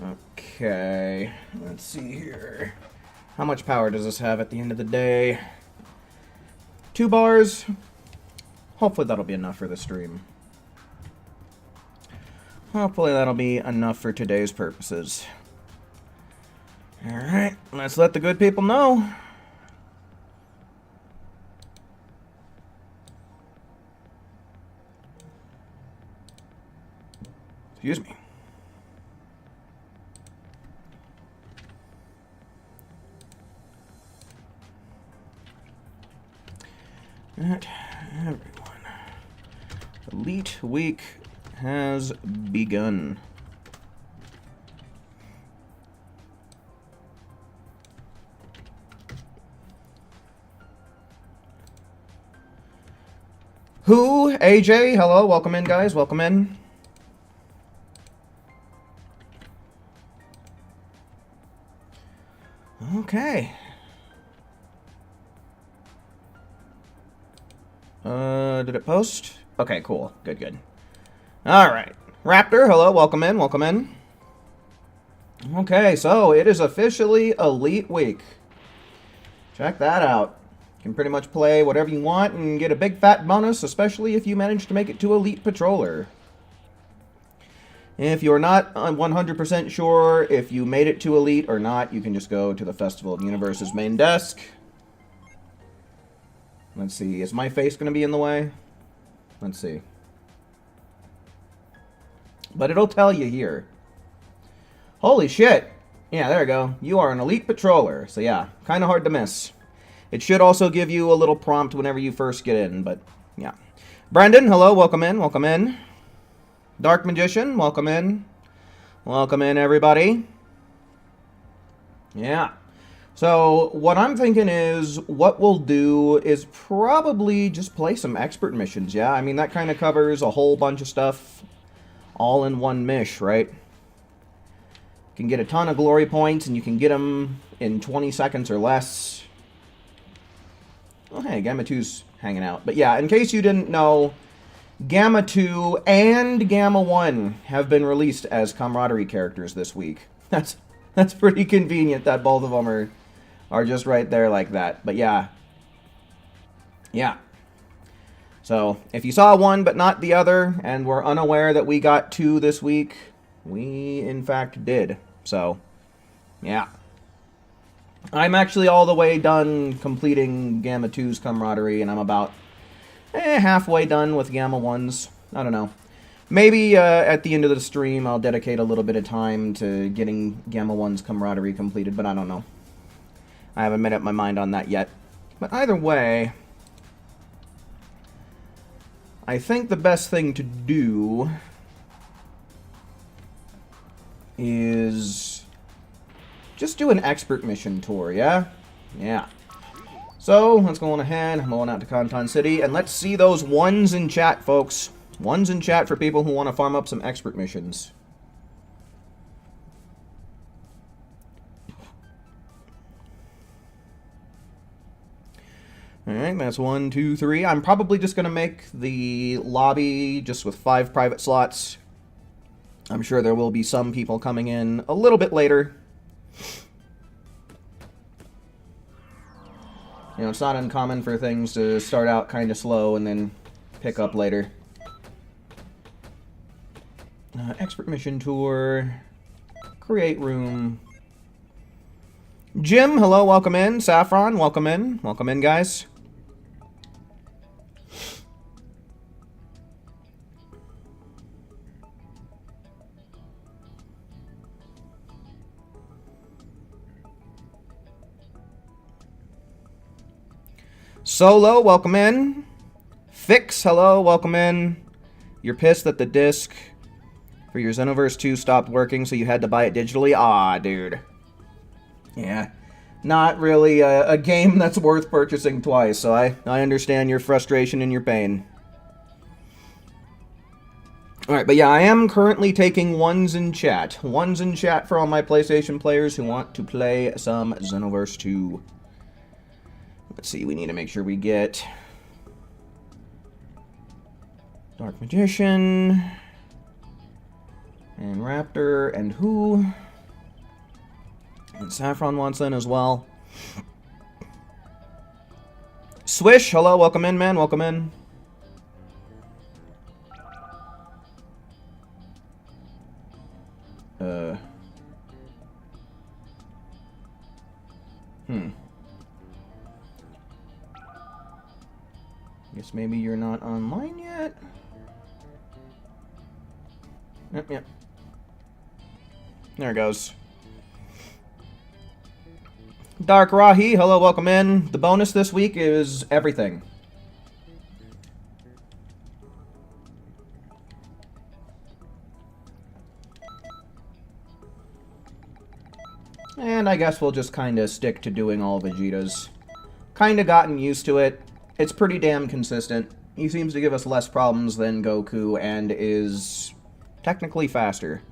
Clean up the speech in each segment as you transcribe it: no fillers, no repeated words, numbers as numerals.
Okay, let's see here. How much power does this have at the end of the day? 2 bars. Hopefully that'll be enough for the stream. Hopefully that'll be enough for today's purposes. Alright, let's let the good people know. Excuse me. Alright, everyone. Elite Week has begun. Who? AJ? Hello, welcome in, guys. Welcome in. Okay. Did it post? Okay, cool. Good, good. Alright. Raptor, hello, welcome in, welcome in. Okay, so it is officially Elite Week. Check that out. You can pretty much play whatever you want and get a big fat bonus, especially if you manage to make it to Elite Patroller. If you're not 100% sure if you made it to Elite or not, you can just go to the Festival of Universes main desk. Let's see, is my face going to be in the way? Let's see. But it'll tell you here. Holy shit! Yeah, there we go. You are an Elite Patroller. So yeah, kind of hard to miss. It should also give you a little prompt whenever you first get in, but yeah. Brandon, hello, welcome in, welcome in. Dark Magician, welcome in. Welcome in, everybody. Yeah. So, what I'm thinking is, what we'll do is probably just play some expert missions, yeah? I mean, that kind of covers a whole bunch of stuff all in one mish, right? You can get a ton of glory points, and you can get them in 20 seconds or less. Oh, hey, Gamma 2's hanging out. But yeah, in case you didn't know, Gamma 2 and Gamma 1 have been released as camaraderie characters this week. That's pretty convenient that both of them are just right there like that. But yeah. Yeah. So, if you saw one but not the other, and were unaware that we got 2 this week, we in fact did. So, yeah. I'm actually all the way done completing Gamma 2's camaraderie, and I'm about halfway done with Gamma 1's. I don't know. Maybe at the end of the stream I'll dedicate a little bit of time to getting Gamma 1's camaraderie completed, but I don't know. I haven't made up my mind on that yet. But either way, I think the best thing to do is just do an expert mission tour, yeah? Yeah. So, let's go on ahead. I'm going out to Conton City, and let's see those ones in chat, folks. Ones in chat for people who want to farm up some expert missions. Alright, that's 1, 2, 3. I'm probably just going to make the lobby just with 5 private slots. I'm sure there will be some people coming in a little bit later. You know, it's not uncommon for things to start out kind of slow and then pick up later. Expert mission tour. Create room. Jim, hello, welcome in. Saffron, welcome in. Welcome in, guys. Solo, welcome in. Fix, hello, welcome in. You're pissed that the disc for your Xenoverse 2 stopped working, so you had to buy it digitally? Aw, dude. Yeah. Not really a game that's worth purchasing twice, so I understand your frustration and your pain. Alright, but yeah, I am currently taking ones in chat. Ones in chat for all my PlayStation players who want to play some Xenoverse 2. Let's see, we need to make sure we get Dark Magician And Raptor and who? And Saffron wants in as well. Swish, hello, welcome in, man, welcome in. Guess maybe you're not online yet? Yep. There it goes. Dark Rahi, hello, welcome in. The bonus this week is everything. And I guess we'll just kind of stick to doing all Vegetas. Kind of gotten used to it. It's pretty damn consistent. He seems to give us less problems than Goku and is technically faster.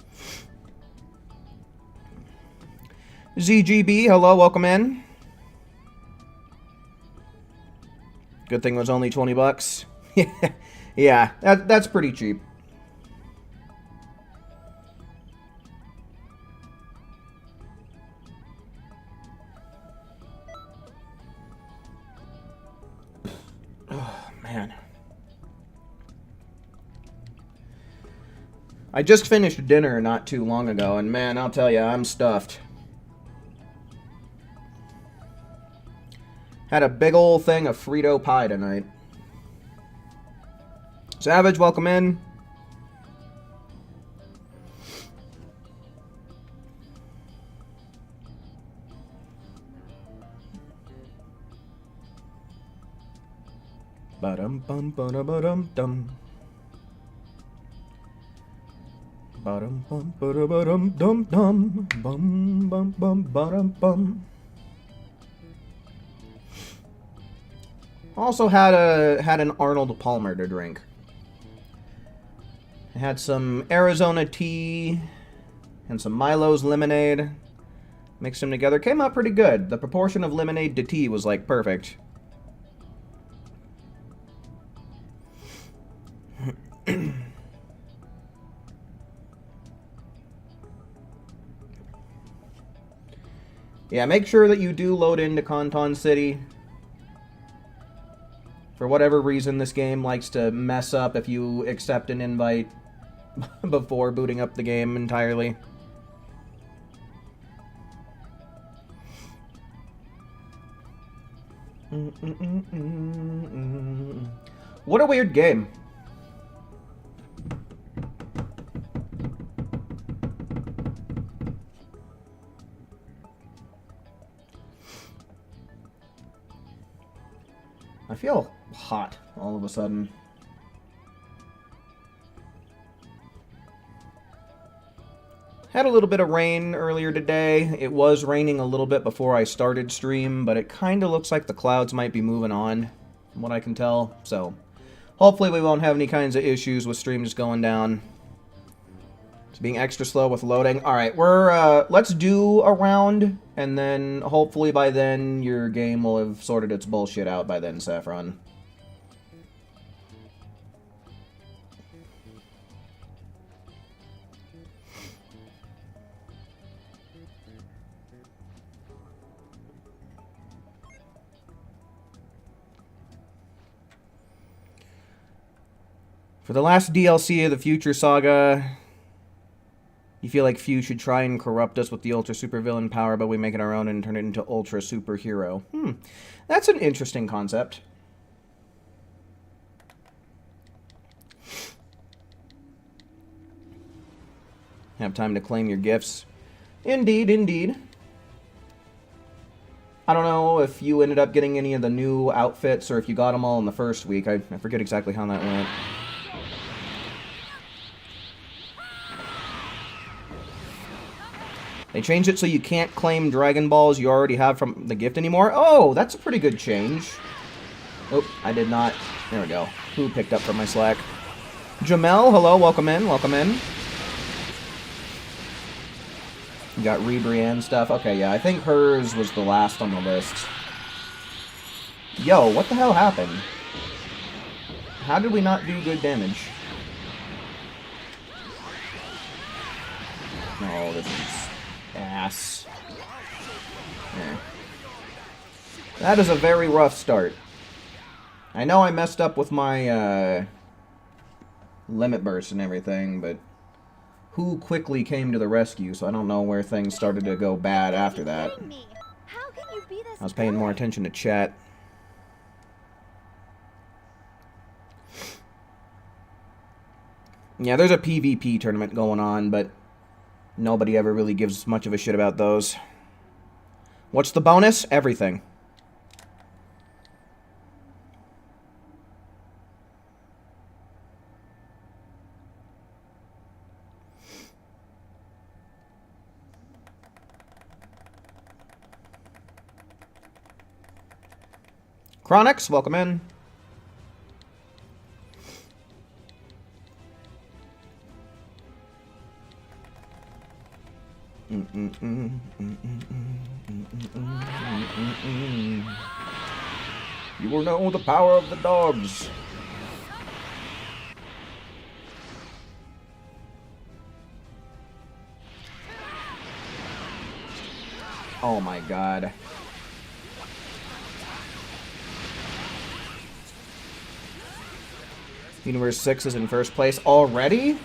ZGB, hello, welcome in. Good thing it was only 20 bucks. Yeah, that's pretty cheap. Oh, man. I just finished dinner not too long ago, and man, I'll tell you, I'm stuffed. Had a big old thing of Frito pie tonight. Savage, welcome in. Ba-dum-bum-ba-da-ba-dum-dum. Ba-dum-bum-ba-da-ba-dum-dum-dum. Bum-bum-bum-ba-dum-bum. Also had an Arnold Palmer to drink. I had some Arizona tea and some Milo's lemonade. Mixed them together. Came out pretty good. The proportion of lemonade to tea was like perfect. Yeah, make sure that you do load into Canton City. For whatever reason, this game likes to mess up if you accept an invite before booting up the game entirely. What a weird game. I feel hot all of a sudden. Had a little bit of rain earlier today. It was raining a little bit before I started stream, but it kind of looks like the clouds might be moving on, from what I can tell. So, hopefully we won't have any kinds of issues with streams going down. It's being extra slow with loading. Alright, let's do a round, and then hopefully by then your game will have sorted its bullshit out by then, Saffron. For the last DLC of the Future Saga, you feel like FoU should try and corrupt us with the Ultra Supervillain power, but we make it our own and turn it into Ultra Superhero. That's an interesting concept. Have time to claim your gifts. Indeed, indeed. I don't know if you ended up getting any of the new outfits or if you got them all in the first week. I forget exactly how that went. They changed it so you can't claim Dragon Balls you already have from the gift anymore. Oh, that's a pretty good change. Oh, I did not. There we go. Who picked up from my slack? Jamel, hello, welcome in, welcome in. You got Rebrienne stuff. Okay, yeah, I think hers was the last on the list. Yo, what the hell happened? How did we not do good damage? Oh, this is ass. Yeah. That is a very rough start. I know I messed up with my limit burst and everything, but who quickly came to the rescue, so I don't know where things started to go bad after that. I was paying more attention to chat. Yeah, there's a PvP tournament going on, but nobody ever really gives much of a shit about those. What's the bonus? Everything. Chronix, welcome in. You will know the power of the dogs. Oh my god. Universe 6 is in first place already?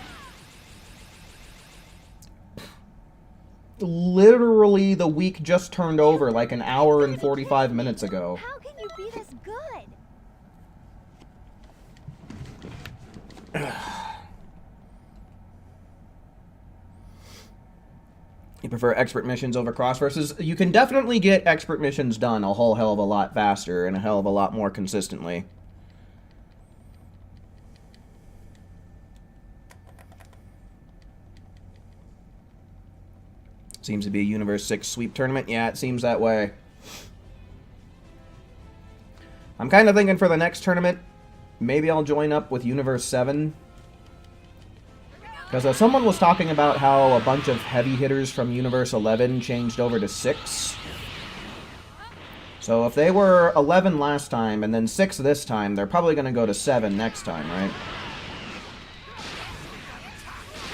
Literally, the week just turned over like an hour and 45 minutes ago. How can you be this good? You prefer expert missions over cross versus? You can definitely get expert missions done a whole hell of a lot faster and a hell of a lot more consistently. Seems to be a Universe 6 sweep tournament. Yeah, it seems that way. I'm kind of thinking for the next tournament, maybe I'll join up with Universe 7. Because someone was talking about how a bunch of heavy hitters from Universe 11 changed over to 6. So if they were 11 last time and then 6 this time, they're probably going to go to 7 next time, right?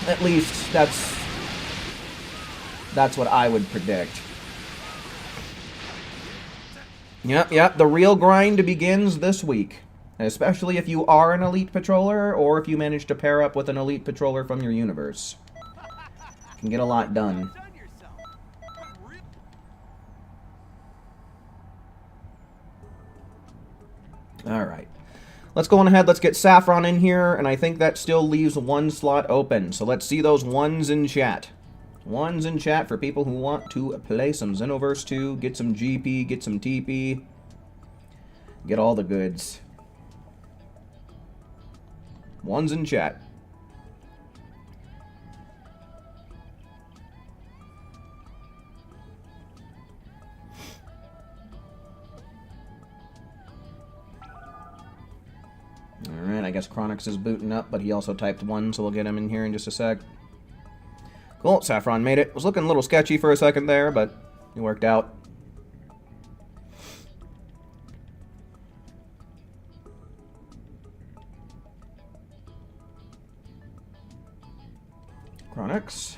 At least that's what I would predict. Yep, the real grind begins this week. Especially if you are an elite patroller, or if you manage to pair up with an elite patroller from your universe. You can get a lot done. Alright. Let's go on ahead, let's get Saffron in here, and I think that still leaves one slot open. So let's see those ones in chat. Ones in chat for people who want to play some Xenoverse 2, get some GP, get some TP, get all the goods. Ones in chat. Alright, I guess Chronix is booting up, but he also typed 1, so we'll get him in here in just a sec. Cool, Saffron made it. Was looking a little sketchy for a second there, but it worked out. Chronix.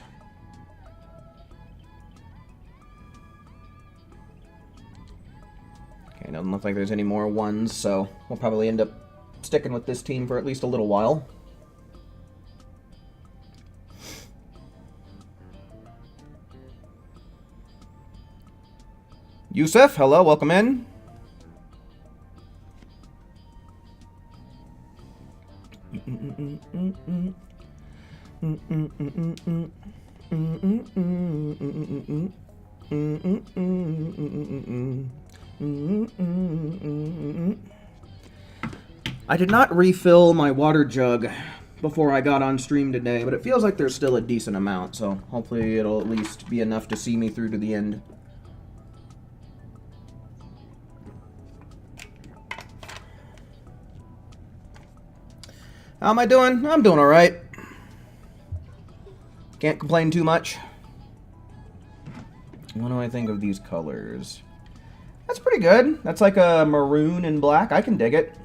Okay, doesn't look like there's any more ones, so we'll probably end up sticking with this team for at least a little while. Yusuf, hello, welcome in. I did not refill my water jug before I got on stream today, but it feels like there's still a decent amount, so hopefully it'll at least be enough to see me through to the end. How am I doing? I'm doing alright. Can't complain too much. What do I think of these colors? That's pretty good. That's like a maroon and black. I can dig it.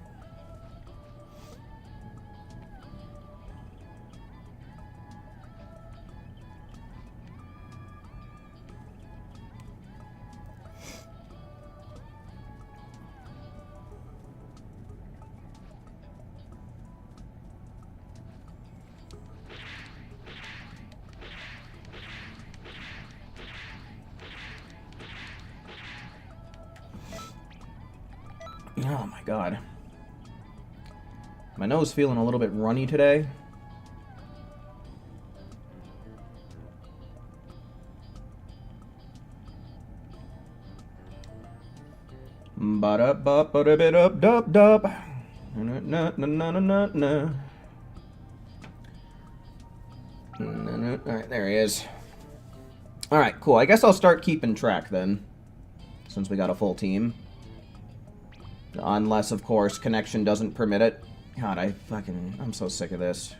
Oh my god. My nose feeling a little bit runny today. Ba-da-ba-ba-da-bit-up-dub-dub. Na-na-na-na-na-na-na. Alright, there he is. Alright, cool. I guess I'll start keeping track then, since we got a full team. Unless, of course, connection doesn't permit it. God, I'm so sick of this.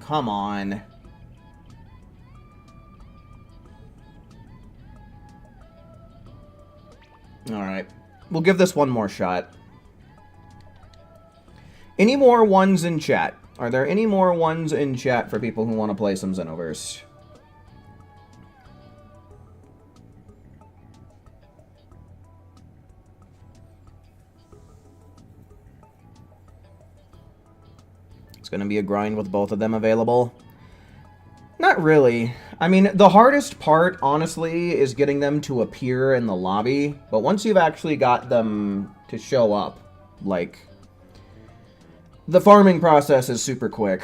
Come on. Alright. We'll give this one more shot. Any more ones in chat? Are there any more ones in chat for people who want to play some Xenoverse? It's going to be a grind with both of them available. Not really. I mean, the hardest part, honestly, is getting them to appear in the lobby. But once you've actually got them to show up, like, the farming process is super quick.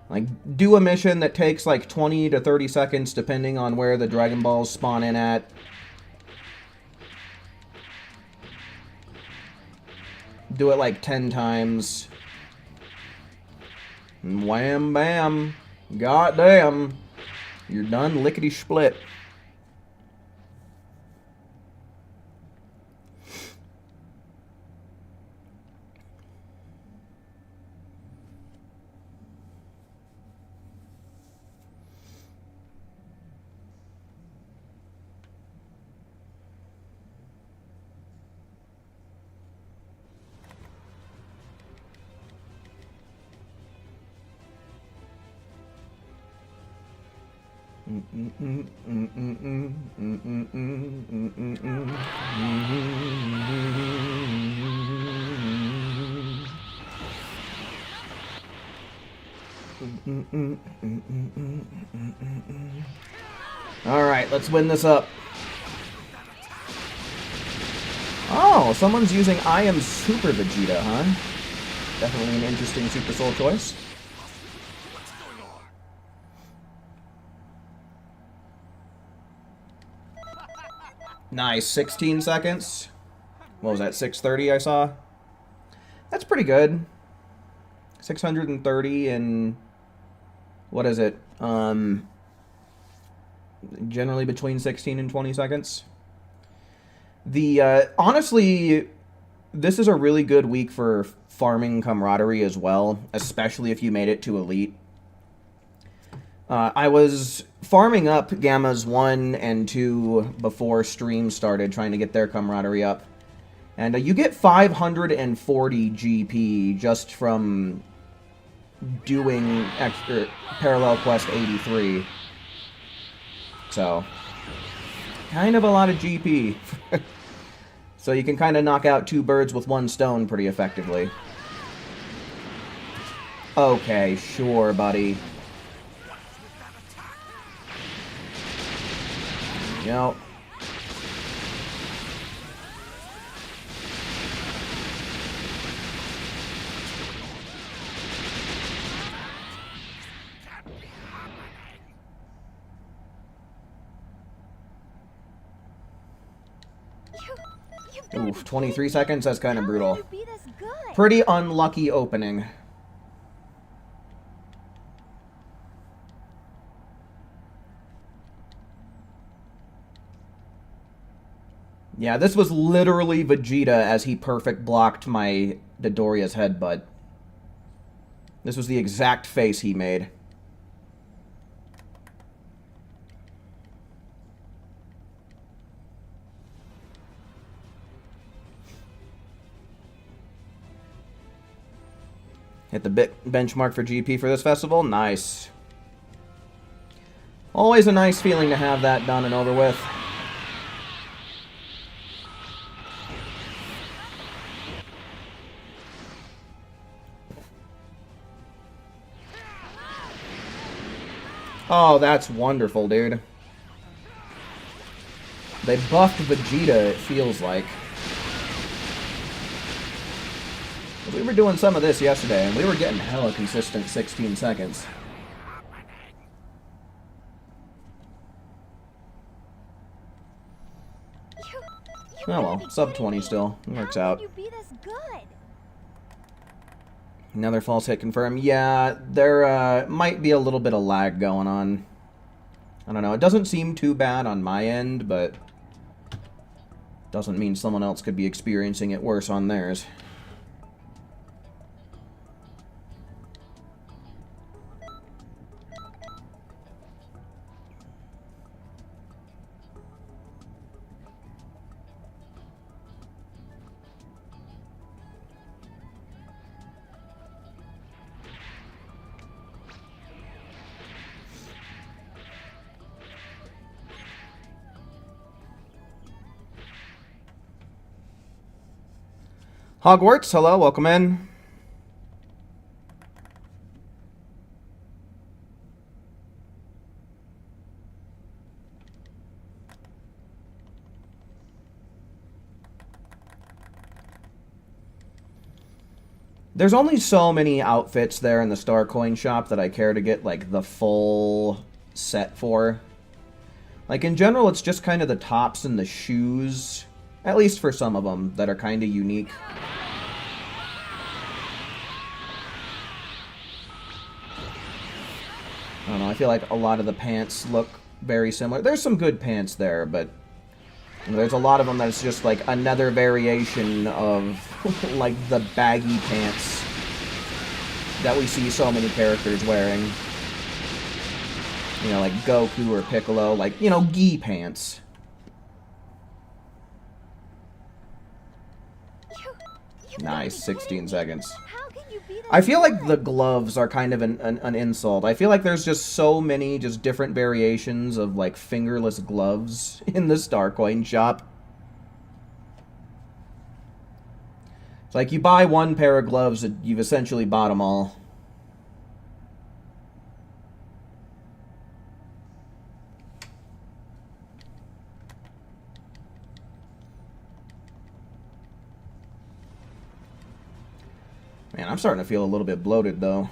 Like, do a mission that takes like 20 to 30 seconds depending on where the Dragon Balls spawn in at. Do it like 10 times. And wham bam. Goddamn. You're done lickety split. Alright, let's win this up. Oh, someone's using I Am Super Vegeta, huh? Definitely an interesting Super Soul choice. Nice, 16 seconds. What was that, 630 I saw? That's pretty good. 630 in... what is it? Generally between 16 and 20 seconds. Honestly, this is a really good week for farming camaraderie as well, especially if you made it to Elite. I was farming up Gammas 1 and 2 before stream started, trying to get their camaraderie up. And you get 540 GP just from doing extra Parallel Quest 83. So, kind of a lot of GP. So you can kind of knock out 2 birds with 1 stone pretty effectively. Okay, sure, buddy. Yep. Oof, 23 seconds? That's kind of brutal. Pretty unlucky opening. Yeah, this was literally Vegeta as he perfect blocked my Dodoria's headbutt. This was the exact face he made. Hit the benchmark for GP for this festival. Nice. Always a nice feeling to have that done and over with. Oh, that's wonderful, dude. They buffed Vegeta, it feels like. We were doing some of this yesterday, and we were getting hella consistent 16 seconds. Oh well, sub 20 still. It works out. Another false hit confirmed. Yeah, there might be a little bit of lag going on. I don't know. It doesn't seem too bad on my end, but doesn't mean someone else could be experiencing it worse on theirs. Hogwarts, hello, welcome in. There's only so many outfits there in the Star Coin shop that I care to get, like, the full set for. Like, in general, it's just kind of the tops and the shoes, at least for some of them, that are kind of unique. I don't know, I feel like a lot of the pants look very similar. There's some good pants there, but you know, there's a lot of them that's just like another variation of like the baggy pants that we see so many characters wearing. You know, like Goku or Piccolo, like, you know, gi pants. Nice, 16 seconds. I feel like the gloves are kind of an insult. I feel like there's just so many just different variations of, like, fingerless gloves in the Starcoin shop. It's like you buy one pair of gloves, and you've essentially bought them all. Man, I'm starting to feel a little bit bloated, though.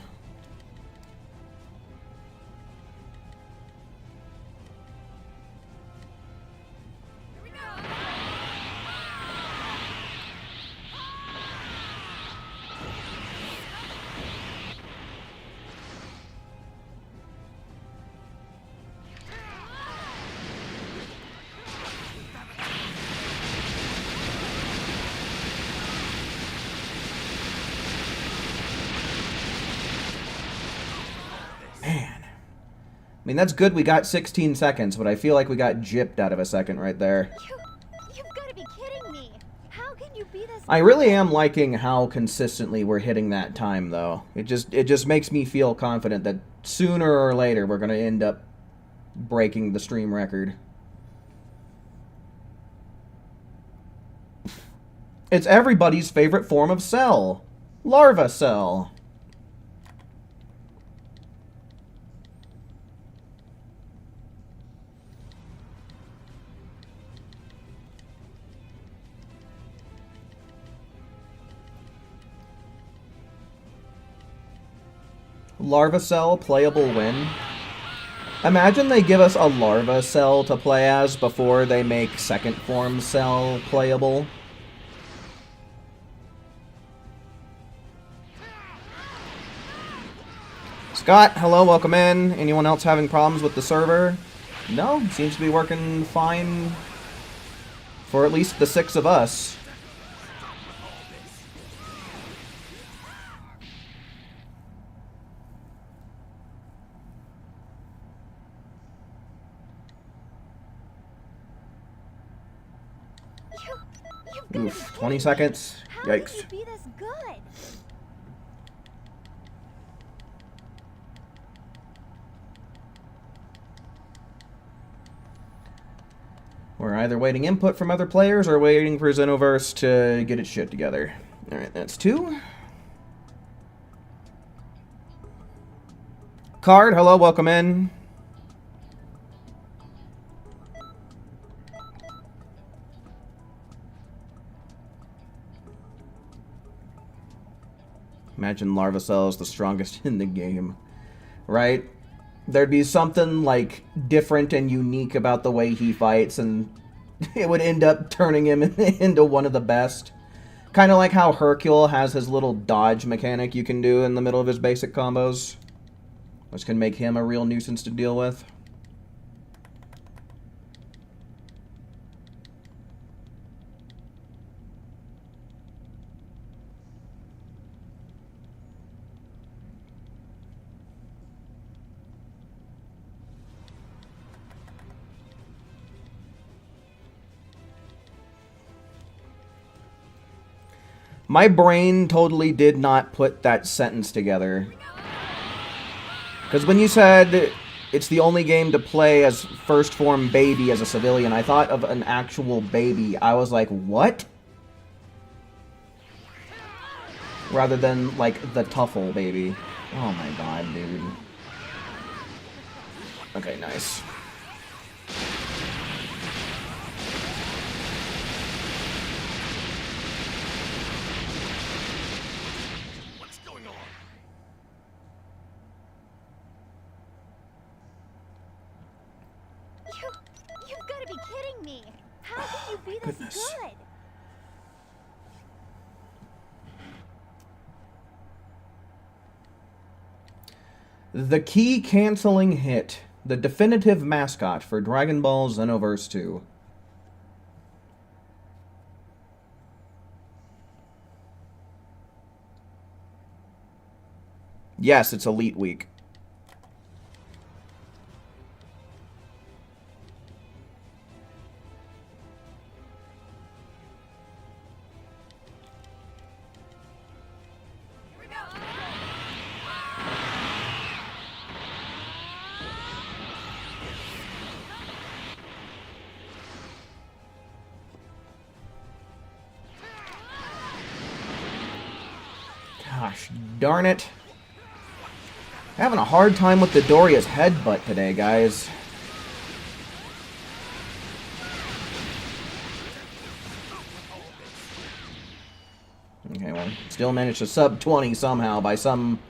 I mean, that's good we got 16 seconds, but I feel like we got gypped out of a second right there. You've got to be kidding me. How can you be this? I really am liking how consistently we're hitting that time, though. It just makes me feel confident that sooner or later we're going to end up breaking the stream record. It's everybody's favorite form of cell. Larva cell. Larva Cell playable win. Imagine they give us a Larva Cell to play as before they make Second Form Cell playable. Scott, hello, welcome in. Anyone else having problems with the server? No, seems to be working fine for at least the 6 of us. Oof, 20 seconds. Yikes. How can you be this good? We're either waiting input from other players or waiting for Xenoverse to get its shit together. Alright, that's 2. Card, hello, welcome in. Imagine Larvacell is the strongest in the game, right? There'd be something, like, different and unique about the way he fights, and it would end up turning him into one of the best. Kind of like how Hercule has his little dodge mechanic you can do in the middle of his basic combos, which can make him a real nuisance to deal with. My brain totally did not put that sentence together. Because when you said it's the only game to play as first form baby as a civilian, I thought of an actual baby. I was like, what? Rather than, like, the Tuffle baby. Oh my god, dude. Okay, nice. You've got to be kidding me. How can you be this good? The key canceling hit. The definitive mascot for Dragon Ball Xenoverse 2. Yes, it's Elite Week. Gosh darn it. Having a hard time with the Doria's headbutt today, guys. Okay, well, still managed to sub 20 somehow by some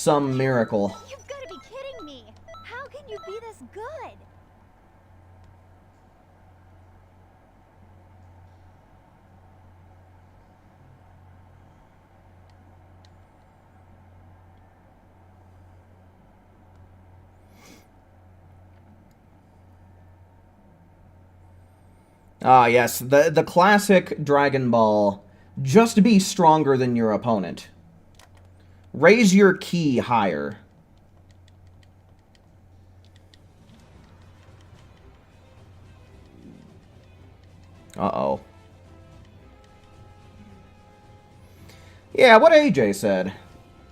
miracle. You've got to be kidding me. How can you be this good? Ah, yes, the classic Dragon Ball. Just be stronger than your opponent. Raise your ki higher. Uh-oh. Yeah, what AJ said.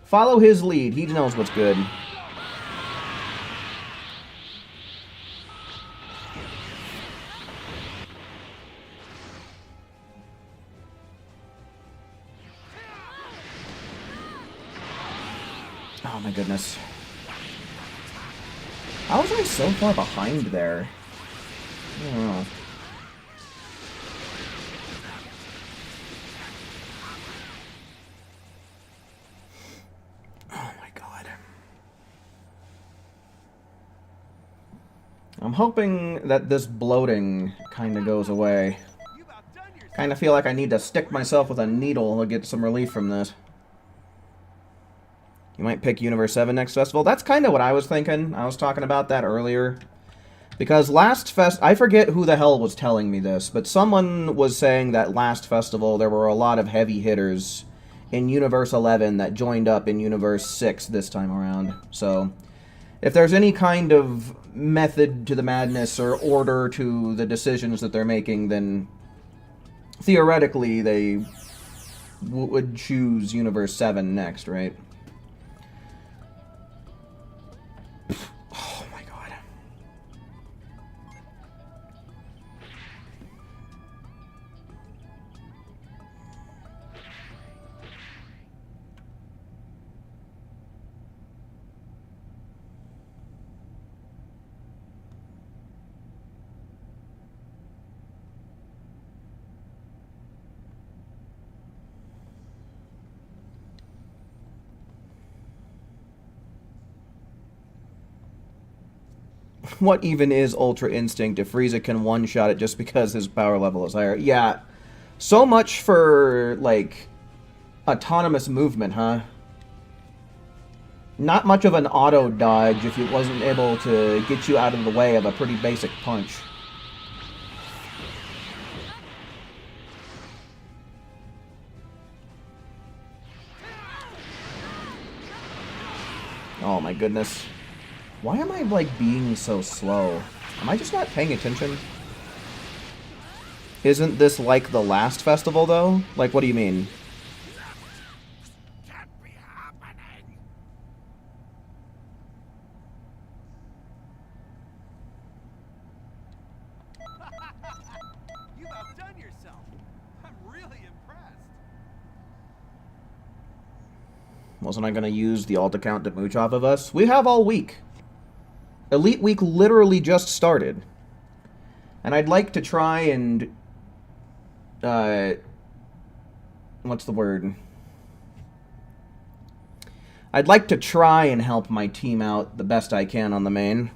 Follow his lead. He knows what's good. Oh my goodness. How was I so far behind there? I don't know. Oh my god. I'm hoping that this bloating kind of goes away. Kind of feel like I need to stick myself with a needle to get some relief from this. You might pick Universe 7 next festival. That's kind of what I was thinking. I was talking about that earlier. Because last I forget who the hell was telling me this, but someone was saying that last festival there were a lot of heavy hitters in Universe 11 that joined up in Universe 6 this time around. So, if there's any kind of method to the madness or order to the decisions that they're making, then theoretically they would choose Universe 7 next, right? Oh my god. What even is Ultra Instinct if Frieza can one-shot it just because his power level is higher? Yeah, so much for, like, autonomous movement, huh? Not much of an auto dodge if it wasn't able to get you out of the way of a pretty basic punch. Oh my goodness. Why am I, like, being so slow? Am I just not paying attention? Isn't this like the last festival, though? Like, what do you mean? Can't be happening. You've outdone yourself. I'm really impressed. Wasn't I gonna use the alt account to mooch off of us? We have all week. Elite Week literally just started. And I'd like to try and... what's the word? I'd like to try and help my team out the best I can on the main.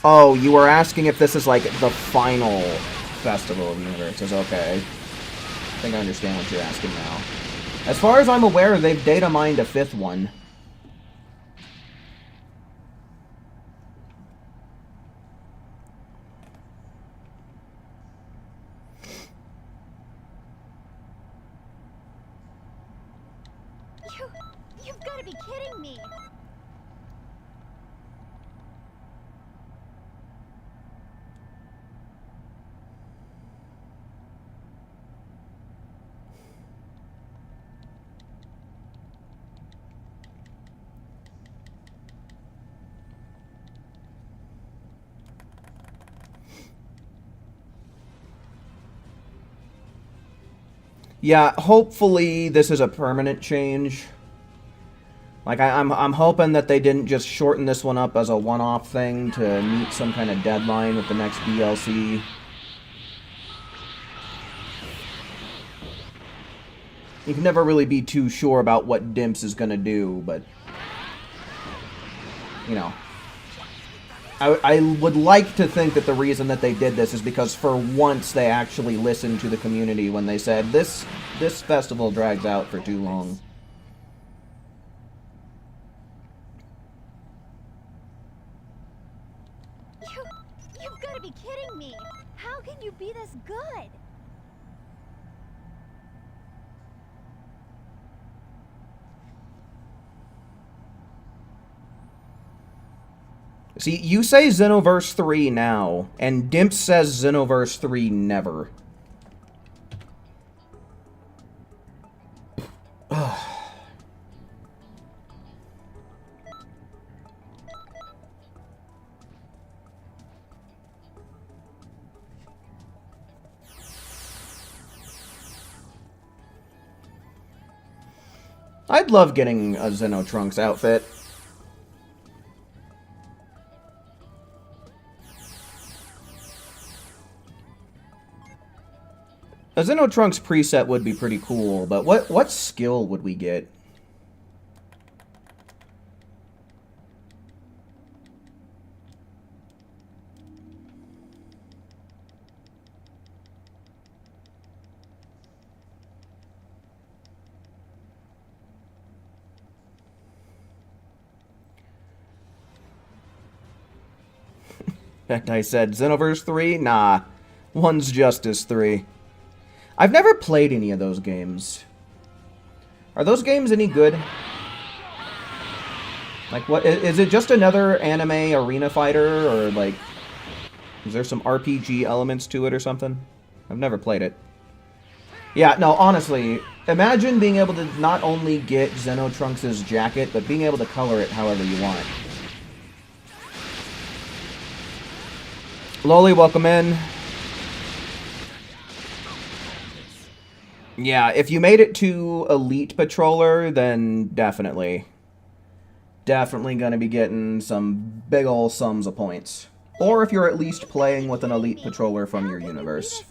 Oh, you were asking if this is, like, the final Festival of Universes. Okay. I think I understand what you're asking now. As far as I'm aware, they've data mined a 5th one. You've got to be kidding me! Yeah, hopefully this is a permanent change. Like, I'm hoping that they didn't just shorten this one up as a one-off thing to meet some kind of deadline with the next DLC. You can never really be too sure about what Dimps is gonna do, but... You know. I would like to think that the reason that they did this is because for once they actually listened to the community when they said, this festival drags out for too long. You've got to be kidding me! How can you be this good? See, you say Xenoverse 3 now, and Dimps says Xenoverse 3 never. I'd love getting a Xenotrunks outfit. A Xenotrunks preset would be pretty cool, but what skill would we get? I said Xenoverse 3? Nah. One's Justice 3. I've never played any of those games. Are those games any good? Like, what is it just another anime arena fighter, or like is there some RPG elements to it or something? I've never played it. Yeah, no, honestly, imagine being able to not only get Xenotrunks' jacket, but being able to color it however you want. Loli, welcome in. Yeah, if you made it to Elite Patroller, then definitely. Definitely gonna be getting some big ol' sums of points. Or if you're at least playing with an Elite Patroller from your universe.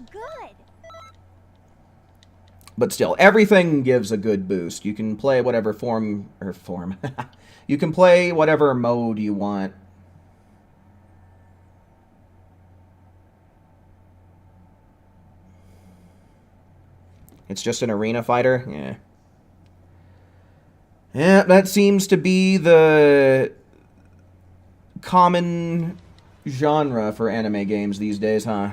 But still, everything gives a good boost. You can play whatever form... you can play whatever mode you want. It's just an arena fighter? Yeah. Yeah, that seems to be the common genre for anime games these days, huh?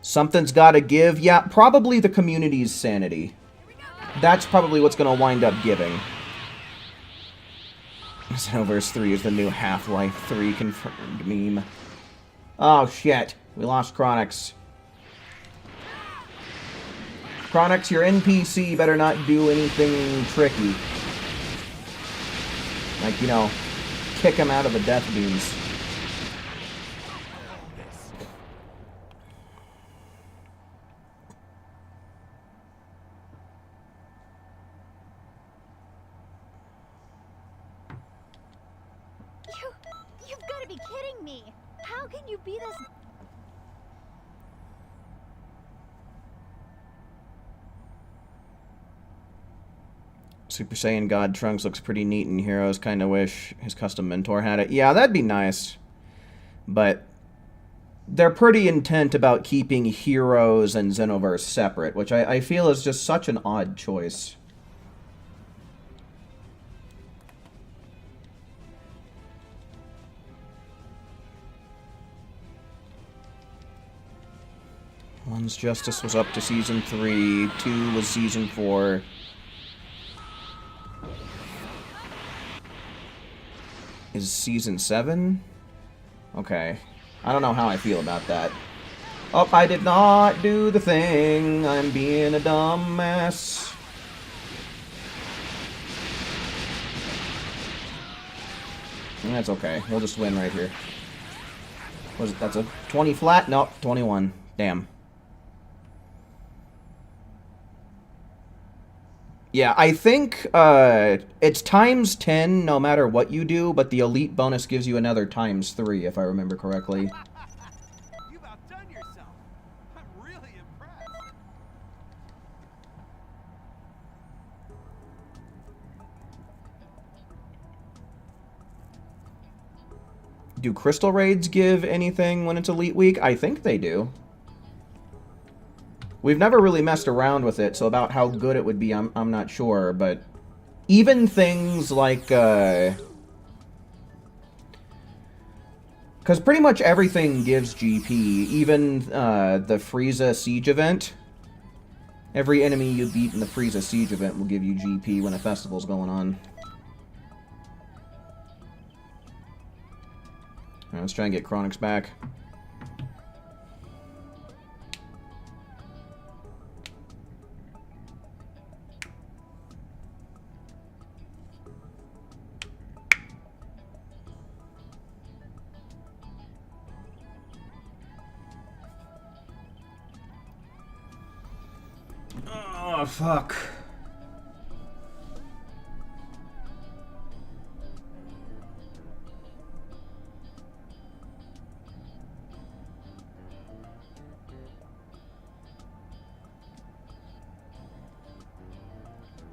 Something's gotta give. Yeah, probably the community's sanity. That's probably what's gonna wind up giving. Xenoverse 3 is the new Half-Life 3 confirmed meme. Oh, shit. We lost Chronix. Chronix, your NPC better not do anything tricky. Like, you know, kick him out of the death beams. You've got to be kidding me. How can you be this... Super Saiyan God Trunks looks pretty neat in Heroes. Kinda wish his custom mentor had it. Yeah, that'd be nice. But they're pretty intent about keeping Heroes and Xenoverse separate, which I feel is just such an odd choice. One's Justice was up to Season 3, 2 was Season 4. Is Season 7? Okay. I don't know how I feel about that. Oh, I did not do the thing. I'm being a dumbass. That's okay. We'll just win right here. Was it? That's a 20 flat? Nope, 21. Damn. Yeah, I think it's times 10 no matter what you do, but the elite bonus gives you another times 3, if I remember correctly. You've outdone yourself. I'm really impressed. Do crystal raids give anything when it's elite week? I think they do. We've never really messed around with it, so about how good it would be, I'm not sure, but even things like, because pretty much everything gives GP, even the Frieza Siege event. Every enemy you beat in the Frieza Siege event will give you GP when a festival's going on. Alright, let's try and get Chronix back. Oh, fuck.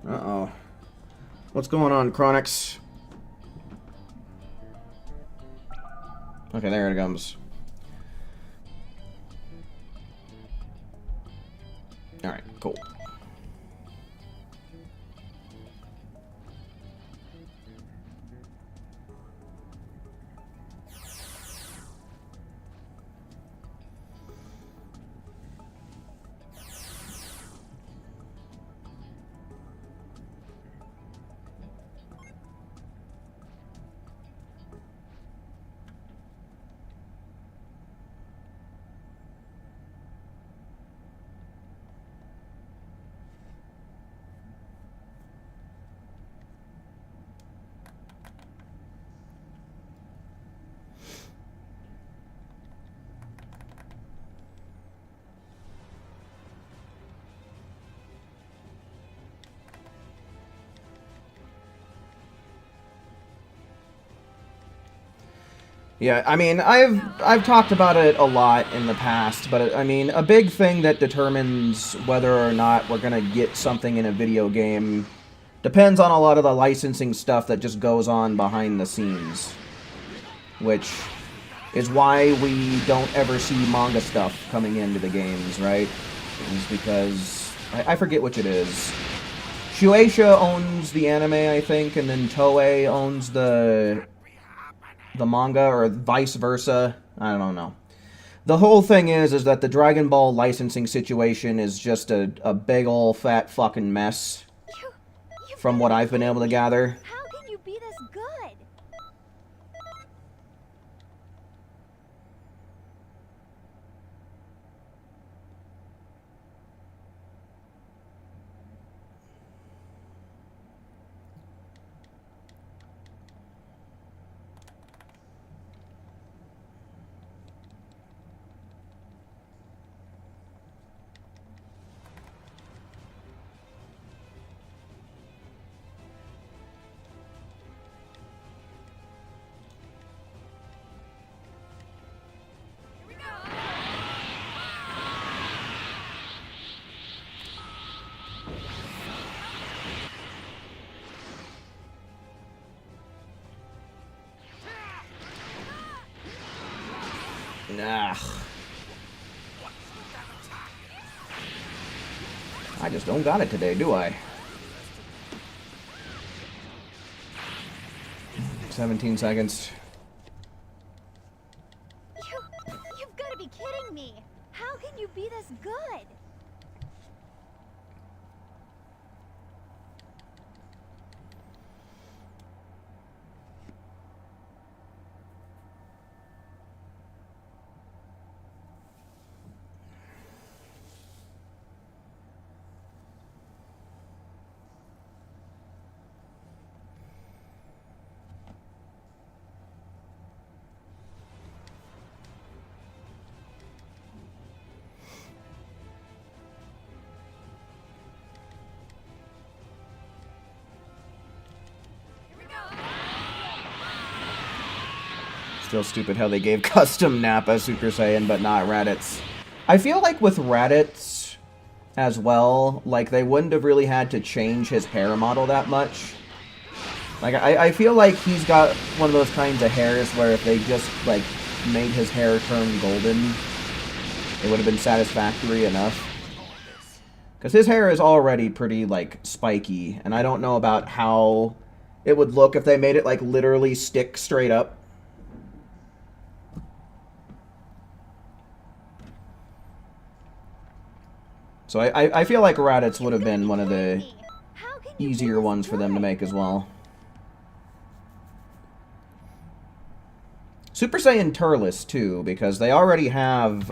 Uh-oh. What's going on, Chronix? Okay, there it comes. Alright, cool. Yeah, I mean, I've talked about it a lot in the past, but I mean, a big thing that determines whether or not we're gonna get something in a video game depends on a lot of the licensing stuff that just goes on behind the scenes, which is why we don't ever see manga stuff coming into the games, right? Is because I forget which it is. Shueisha owns the anime, I think, and then Toei owns the manga, or vice versa. I don't know. The whole thing is that the Dragon Ball licensing situation is just a big ol' fat fucking mess, You from what I've been able to gather. How can you be this good? Nah. I just don't got it today, do I? 17 seconds. You've got to be kidding me. How can you be this good? Still stupid how they gave custom Nappa Super Saiyan, but not Raditz. I feel like with Raditz as well, like, they wouldn't have really had to change his hair model that much. Like, I feel like he's got one of those kinds of hairs where if they just, like, made his hair turn golden, it would have been satisfactory enough. Because his hair is already pretty, like, spiky, and I don't know about how it would look if they made it, like, literally stick straight up. So I feel like Raditz would have been one of the easier ones for them to make as well. Super Saiyan Turles, too, because they already have,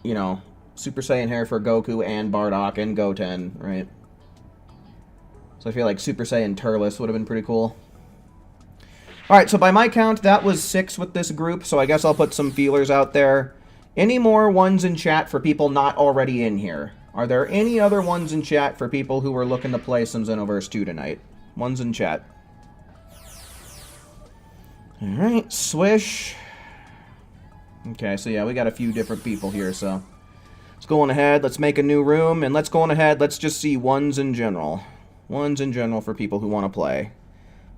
you know, Super Saiyan hair for Goku and Bardock and Goten, right? So I feel like Super Saiyan Turles would have been pretty cool. Alright, so by my count, that was 6 with this group, so I guess I'll put some feelers out there. Any more ones in chat for people not already in here? Are there any other ones in chat for people who are looking to play some Xenoverse 2 tonight? Ones in chat. Alright, swish. Okay, so yeah, we got a few different people here, so let's go on ahead, let's make a new room, and let's go on ahead, let's just see ones in general. Ones in general for people who want to play.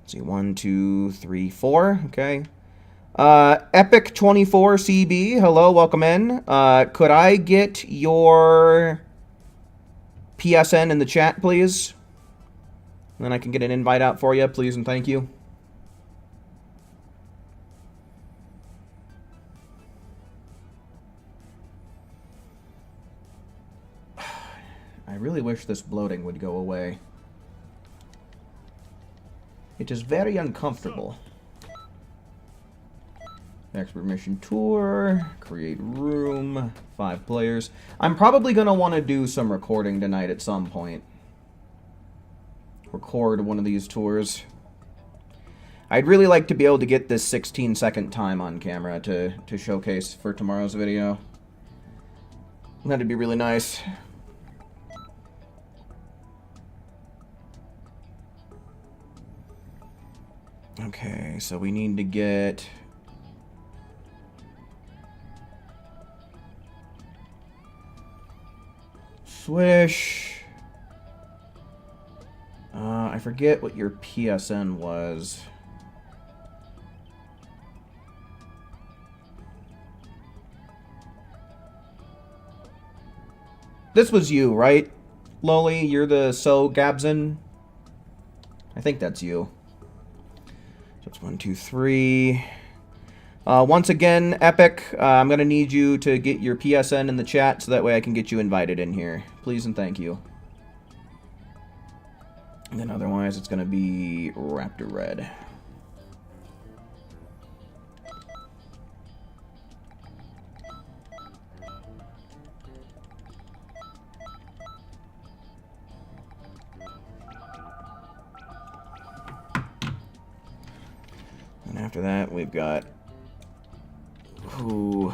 Let's see, 1, 2, 3, 4, okay. Epic24CB, hello, welcome in. Could I get your PSN in the chat, please? And then I can get an invite out for you, please and thank you. I really wish this bloating would go away. It is very uncomfortable. Expert mission tour, create room, 5 players. I'm probably going to want to do some recording tonight at some point. Record one of these tours. I'd really like to be able to get this 16-second time on camera to showcase for tomorrow's video. That'd be really nice. Okay, so we need to get... Swish. I forget what your PSN was. This was you, right? Loli, you're the So Gabson? I think that's you. So it's 1, 2, 3. Once again, Epic, I'm going to need you to get your PSN in the chat so that way I can get you invited in here. Please and thank you. And then otherwise, it's going to be Raptor Red. And after that, we've got... Ooh...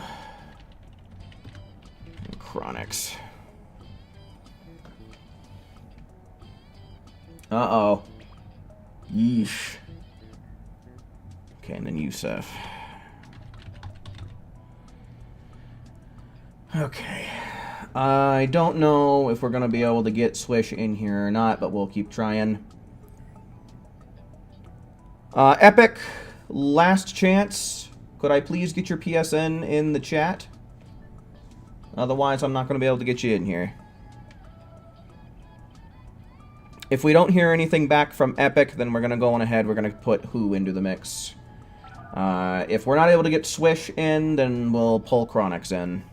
Chronics. Uh-oh. Yeesh. Okay, and then Yusef. Okay. I don't know if we're going to be able to get Swish in here or not, but we'll keep trying. Epic, last chance. Could I please get your PSN in the chat? Otherwise, I'm not going to be able to get you in here. If we don't hear anything back from Epic, then we're going to go on ahead. We're going to put Who into the mix. If we're not able to get Swish in, then we'll pull Chronix in.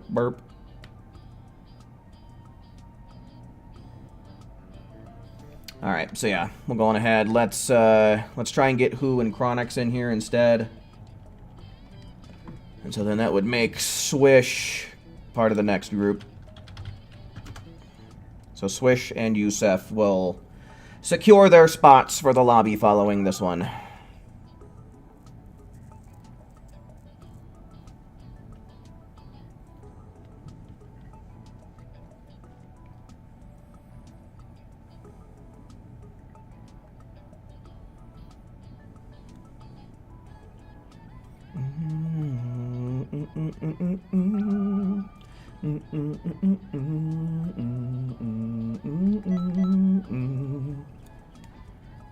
Burp. Alright, so yeah, we'll go on ahead. Let's try and get Who and Chronix in here instead. And so then that would make Swish part of the next group. So Swish and Yusef will secure their spots for the lobby following this one.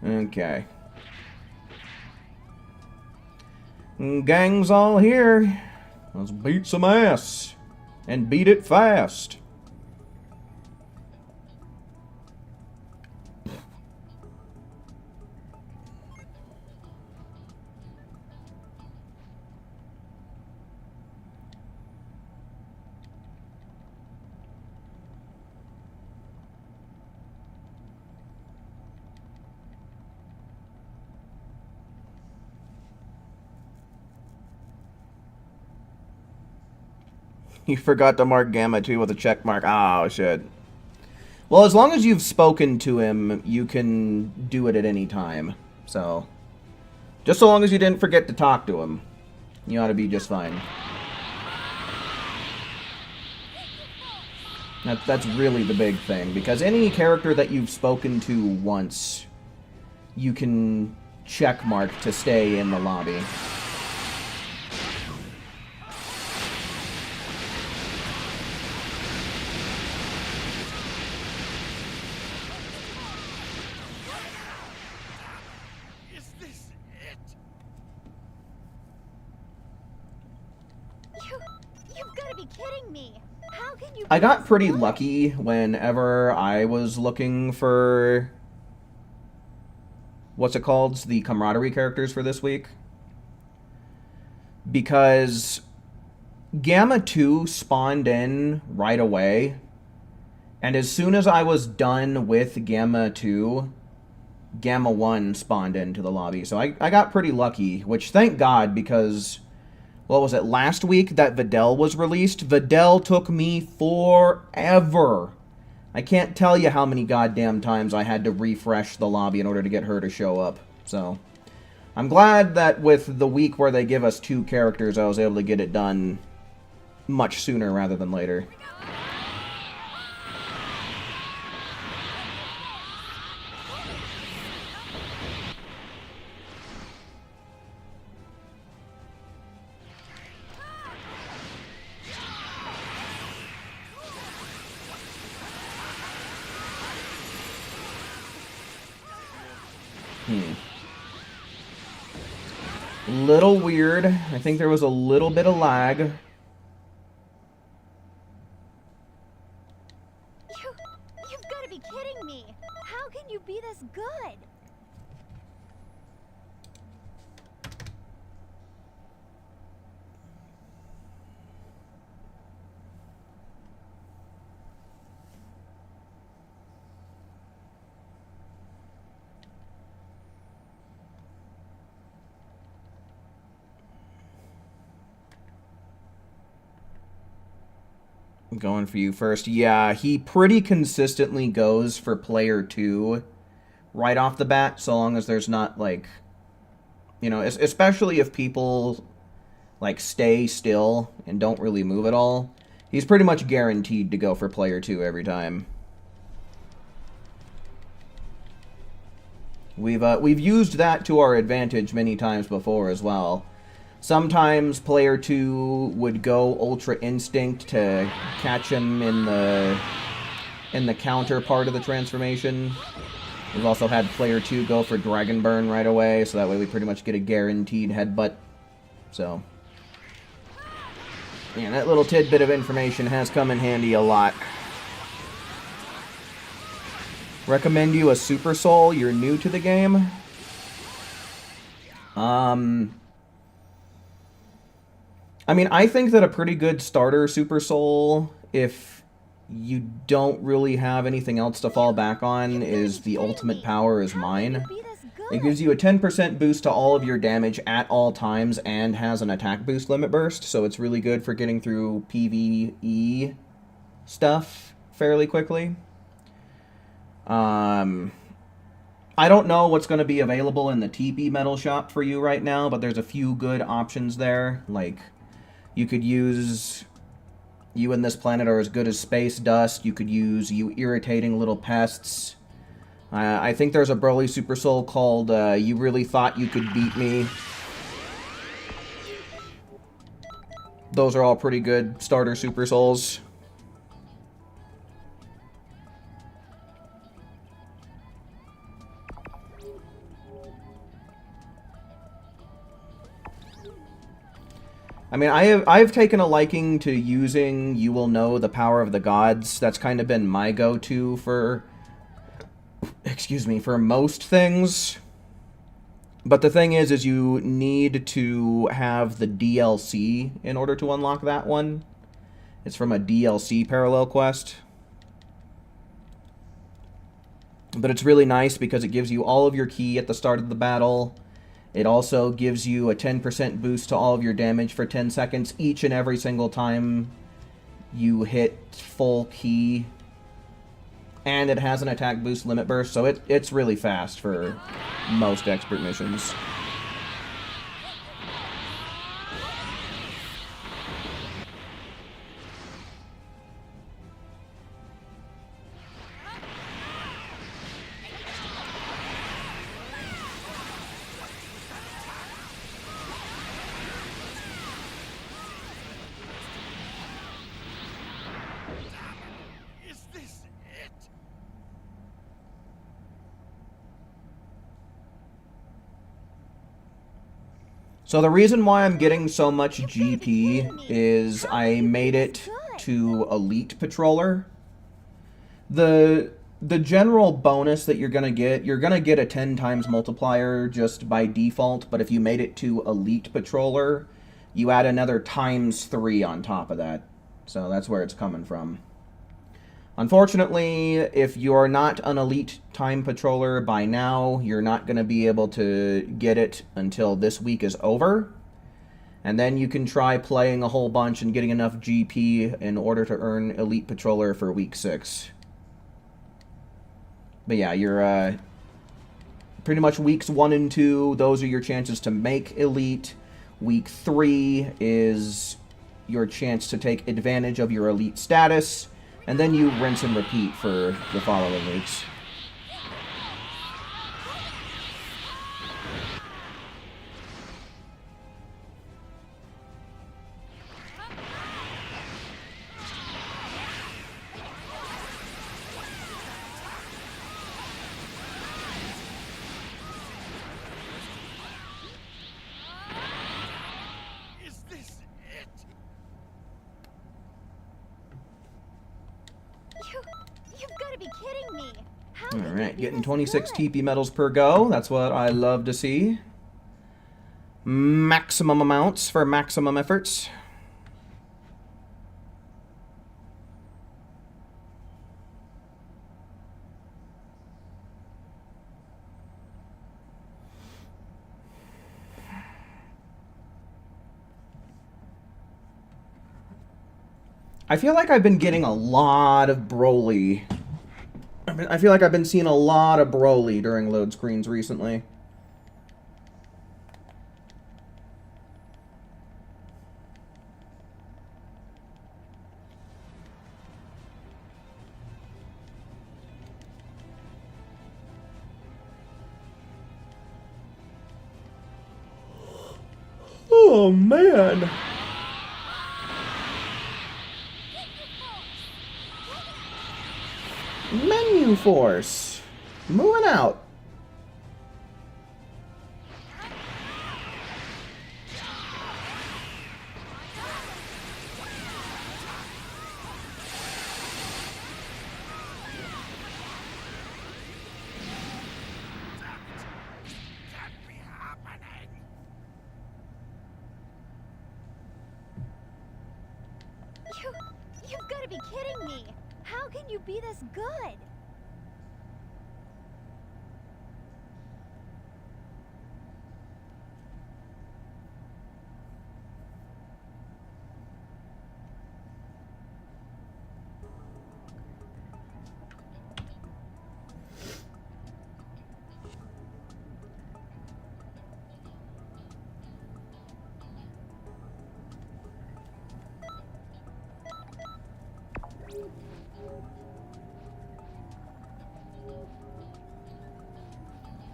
Okay. Gang's all here. Let's beat some ass. And beat it fast. You forgot to mark Gamma 2 with a check mark. Oh, shit. Well, as long as you've spoken to him, you can do it at any time. So, just so long as you didn't forget to talk to him, you ought to be just fine. That's really the big thing, because any character that you've spoken to once, you can check mark to stay in the lobby. I got pretty lucky whenever I was looking for... what's it called? The camaraderie characters for this week. Because Gamma 2 spawned in right away, and as soon as I was done with Gamma 2, Gamma 1 spawned into the lobby. So I got pretty lucky, which thank God, because, what was it, last week that Videl was released? Videl took me forever. I can't tell you how many goddamn times I had to refresh the lobby in order to get her to show up. So, I'm glad that with the week where they give us 2 characters, I was able to get it done much sooner rather than later. Little weird. I think there was a little bit of lag. You've got to be kidding me. How can you be this good? I'm going for you first. Yeah, he pretty consistently goes for player 2 right off the bat, so long as there's not, like, you know, especially if people, like, stay still and don't really move at all. He's pretty much guaranteed to go for player 2 every time. We've used that to our advantage many times before as well. Sometimes player 2 would go Ultra Instinct to catch him in the counter part of the transformation. We've also had player 2 go for Dragon Burn right away, so that way we pretty much get a guaranteed headbutt. So, yeah, that little tidbit of information has come in handy a lot. Recommend you a Super Soul. You're new to the game. I mean, I think that a pretty good starter Super Soul, if you don't really have anything else to fall back on, is the Ultimate Power is Mine. It gives you a 10% boost to all of your damage at all times and has an attack boost limit burst, so it's really good for getting through PvE stuff fairly quickly. I don't know what's going to be available in the TP Metal Shop for you right now, but there's a few good options there, like... You could use You and This Planet Are As Good As Space Dust. You could use You Irritating Little Pests. I think there's a Broly Super Soul called You Really Thought You Could Beat Me. Those are all pretty good starter Super Souls. I mean, I've taken a liking to using You Will Know the Power of the Gods. That's kind of been my go-to for, for most things. But the thing is you need to have the DLC in order to unlock that one. It's from a DLC parallel quest. But it's really nice because it gives you all of your ki at the start of the battle. It also gives you a 10% boost to all of your damage for 10 seconds each and every single time you hit full ki. And it has an attack boost limit burst, so it's really fast for most expert missions. So the reason why I'm getting so much GP is I made it to Elite Patroller. The general bonus that you're gonna get a 10 times multiplier just by default, but if you made it to Elite Patroller, you add another ×3 on top of that. So that's where it's coming from. Unfortunately, if you're not an elite time patroller by now, you're not going to be able to get it until this week is over. And then you can try playing a whole bunch and getting enough GP in order to earn elite patroller for week 6. But yeah, you're pretty much weeks 1 and 2, those are your chances to make elite. Week 3 is your chance to take advantage of your elite status. And then you rinse and repeat for the following weeks. Is this it? You've got to be kidding me. How can you Alright, be getting this 26 good? TP medals per go. That's what I love to see. Maximum amounts for maximum efforts. I feel like I've been getting a lot of Broly. I feel like I've been seeing a lot of Broly during load screens recently. Oh, man. Menu Force. Moving out. Can't be happening. You've got to be kidding me. How can you be this good?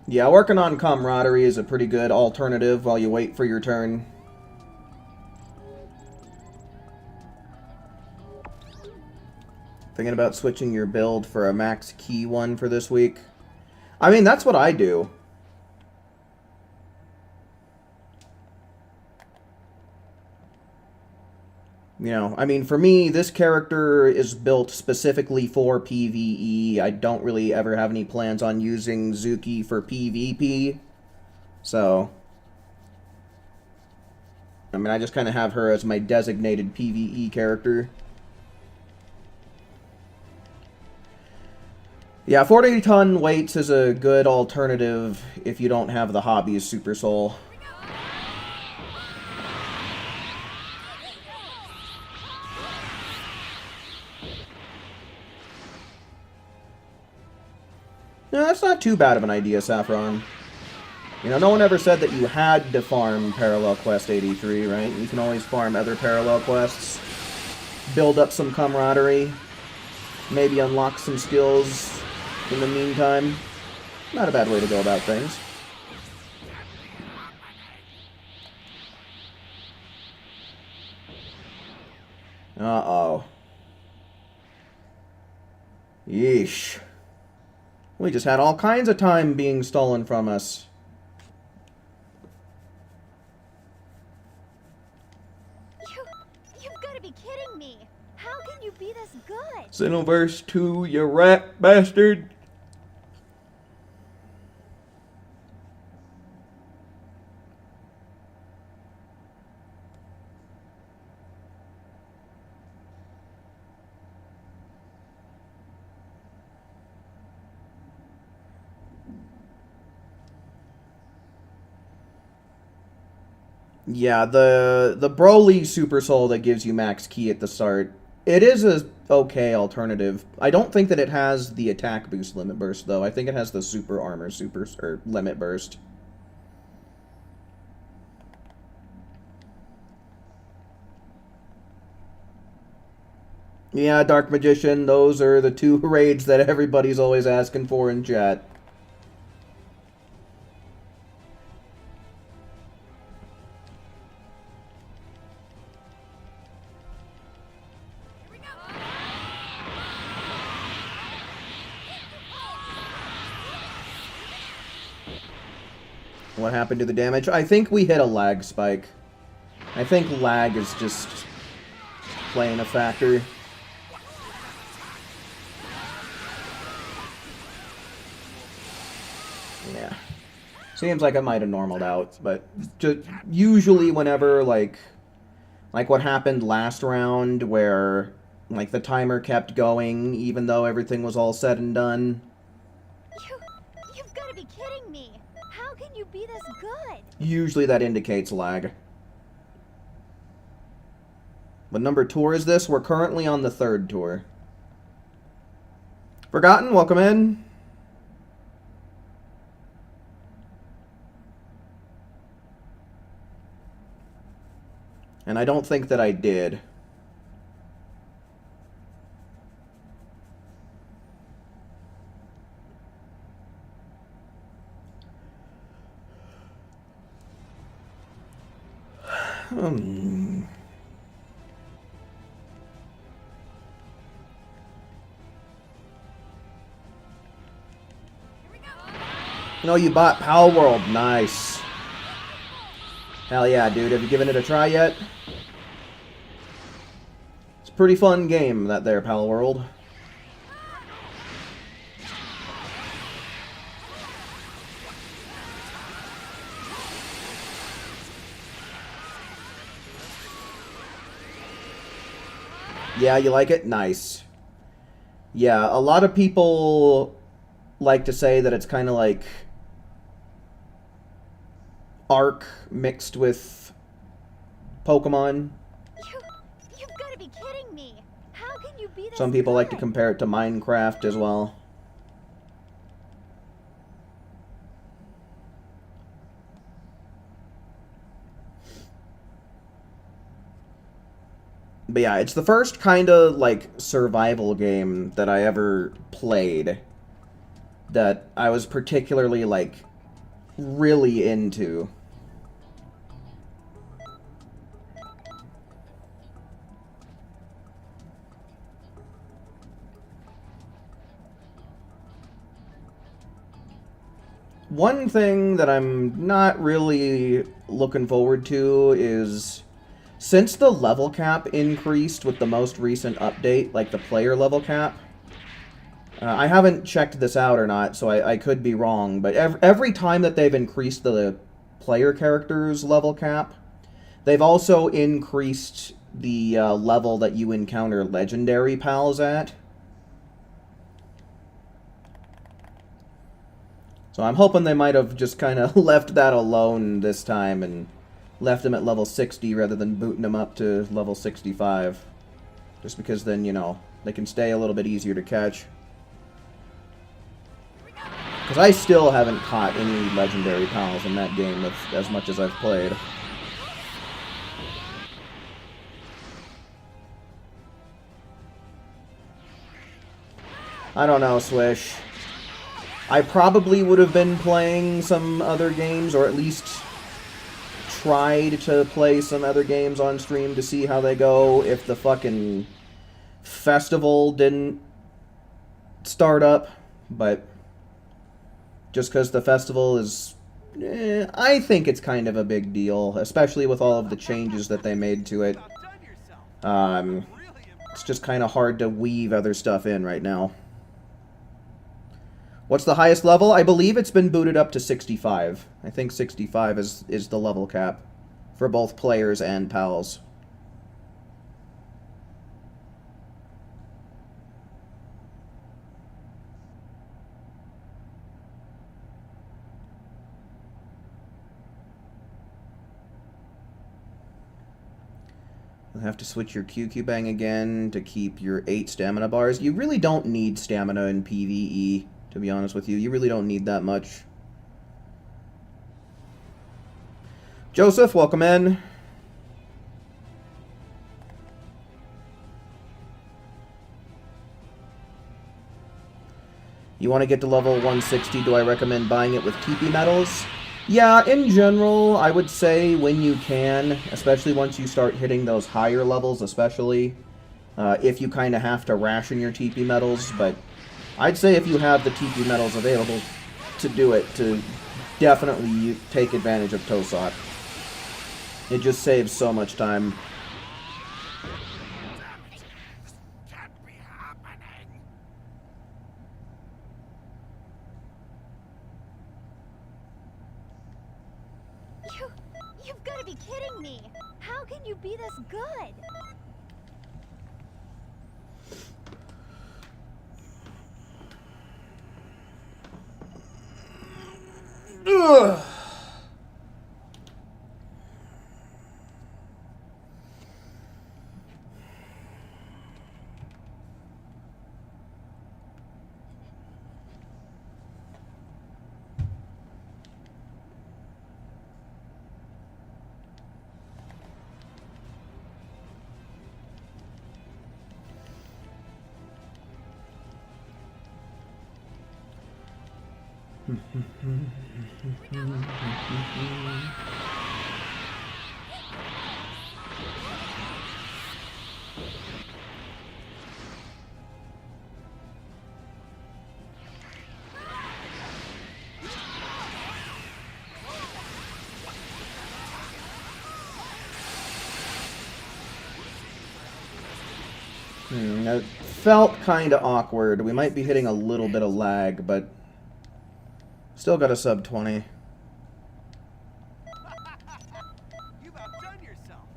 Yeah, working on camaraderie is a pretty good alternative while you wait for your turn. Thinking about switching your build for a max key one for this week. I mean, that's what I do. You know, I mean, for me, this character is built specifically for PvE. I don't really ever have any plans on using Zuki for PvP. So, I mean, I just kind of have her as my designated PvE character. Yeah, 40-ton weights is a good alternative if you don't have the hobby's Super Soul. No, that's not too bad of an idea, Saffron. You know, no one ever said that you had to farm Parallel Quest 83, right? You can always farm other Parallel Quests, build up some camaraderie, maybe unlock some skills in the meantime. Not a bad way to go about things. Uh-oh. Yeesh. We just had all kinds of time being stolen from us. You've got to be kidding me. How can you be this good? Xenoverse 2, you rat bastard. Yeah, the Broly Super Soul that gives you max ki at the start, it is a okay alternative. I don't think that it has the attack boost limit burst, though. I think it has the super armor super or limit burst. Yeah, Dark Magician, those are the two raids that everybody's always asking for in chat. What happened to the damage? I think we hit a lag spike. I think lag is just playing a factor. Yeah. Seems like I might have normaled out, but just usually whenever, like what happened last round where, like, the timer kept going even though everything was all said and done. You've got to be kidding me. How can you be this good? Usually that indicates lag. What number tour is this? We're currently on the 3rd tour. Forgotten, welcome in. And I don't think that I did. No, you bought Pal World. Nice. Hell yeah, dude. Have you given it a try yet? It's a pretty fun game, that there, Pal World. Yeah, you like it? Nice. Yeah, a lot of people like to say that it's kind of like Ark mixed with Pokemon. You've got to be kidding me. How can you be this Some people like to good? compare it to Minecraft as well. But yeah, it's the first kind of, like, survival game that I ever played that I was particularly, like, really into. One thing that I'm not really looking forward to is, since the level cap increased with the most recent update, like the player level cap, I haven't checked this out or not, so I could be wrong, but every time that they've increased the player character's level cap, they've also increased the level that you encounter legendary pals at. So I'm hoping they might have just kind of left that alone this time and left them at level 60 rather than booting them up to level 65. Just because then, you know, they can stay a little bit easier to catch. Because I still haven't caught any legendary pals in that game with as much as I've played. I don't know, Swish. I probably would have been playing some other games, or at least tried to play some other games on stream to see how they go if the fucking festival didn't start up. But just because the festival is... I think it's kind of a big deal, especially with all of the changes that they made to it. It's just kind of hard to weave other stuff in right now. What's the highest level? I believe it's been booted up to 65. I think 65 is the level cap for both players and pals. have to switch your QQ Bang again to keep your 8 stamina bars. You really don't need stamina in PvE, to be honest with you. You really don't need that much. Joseph, welcome in. You want to get to level 160, do I recommend buying it with TP medals? Yeah, in general, I would say when you can, especially once you start hitting those higher levels, especially if you kind of have to ration your TP medals, but I'd say if you have the TP medals available to do it, to definitely take advantage of Tosok. It just saves so much time. You've got to be kidding me! How can you be this good? Ugh. It felt kind of awkward. We might be hitting a little bit of lag, but still got a sub 20. You've outdone yourself.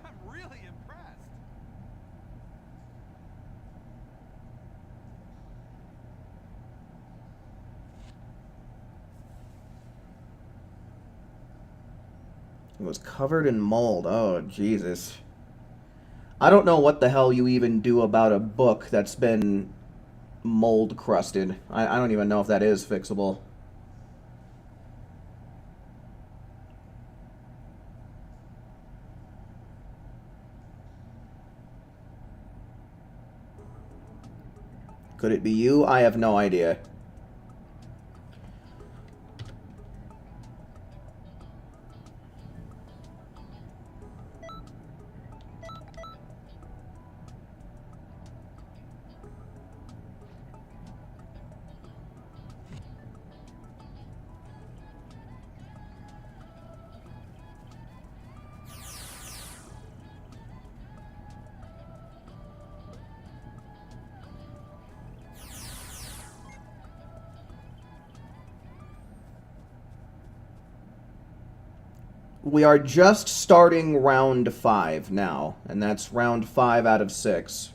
I'm really impressed. It was covered in mold. Oh, Jesus. I don't know what the hell you even do about a book that's been mold crusted. I don't even know if that is fixable. Could it be you? I have no idea. We are just starting round 5 now, and that's round 5 out of 6.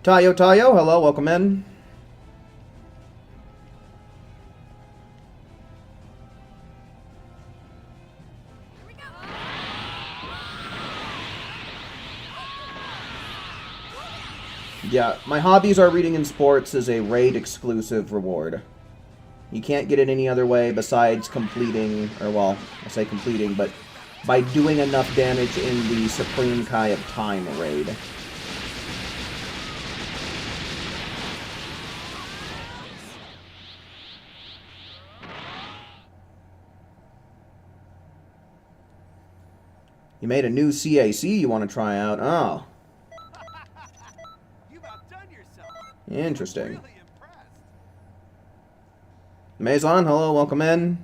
Tayo, hello, welcome in. Yeah, my hobbies are reading and sports as a raid exclusive reward. You can't get it any other way besides completing, or well, I say completing, but by doing enough damage in the Supreme Kai of Time raid. You made a new CAC you want to try out? Oh. You've outdone yourself. Interesting. Really impressed. Maison, hello, welcome in.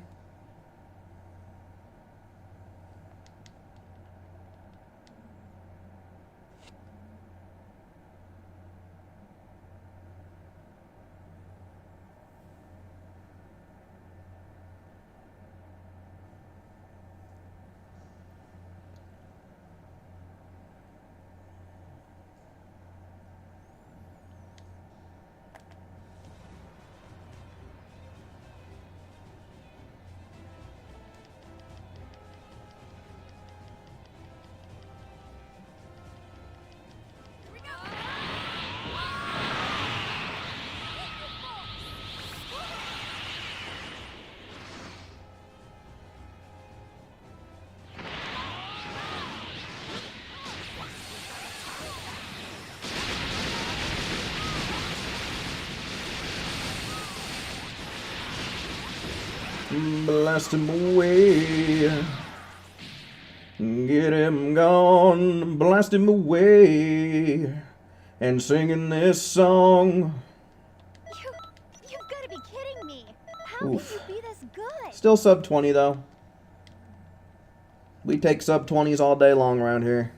Blast him away. Get him gone. Blast him away. And singing this song. You've got to be kidding me. How Oof. can you be this good? Still sub 20 though. We take sub 20s all day long around here.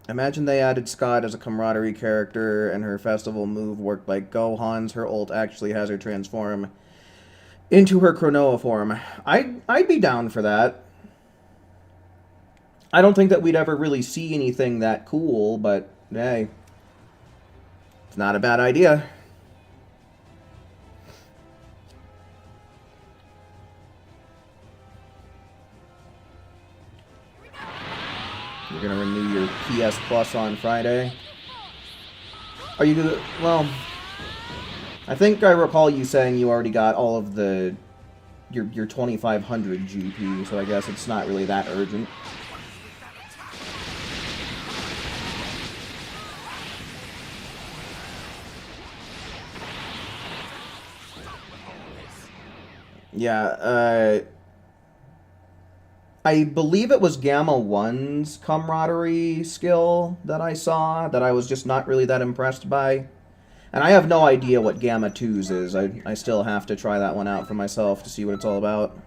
Imagine they added Scott as a camaraderie character and her festival move worked like Gohan's. Her ult actually has her transform into her Chronoa form. I'd be down for that. I don't think that we'd ever really see anything that cool, but hey, it's not a bad idea. You're gonna renew your PS Plus on Friday. Are you gonna? Well, I think I recall you saying you already got all of your 2500 GP, so I guess it's not really that urgent. Yeah, I believe it was Gamma 1's camaraderie skill that I saw that I was just not really that impressed by. And I have no idea what Gamma 2's is. I still have to try that one out for myself to see what it's all about.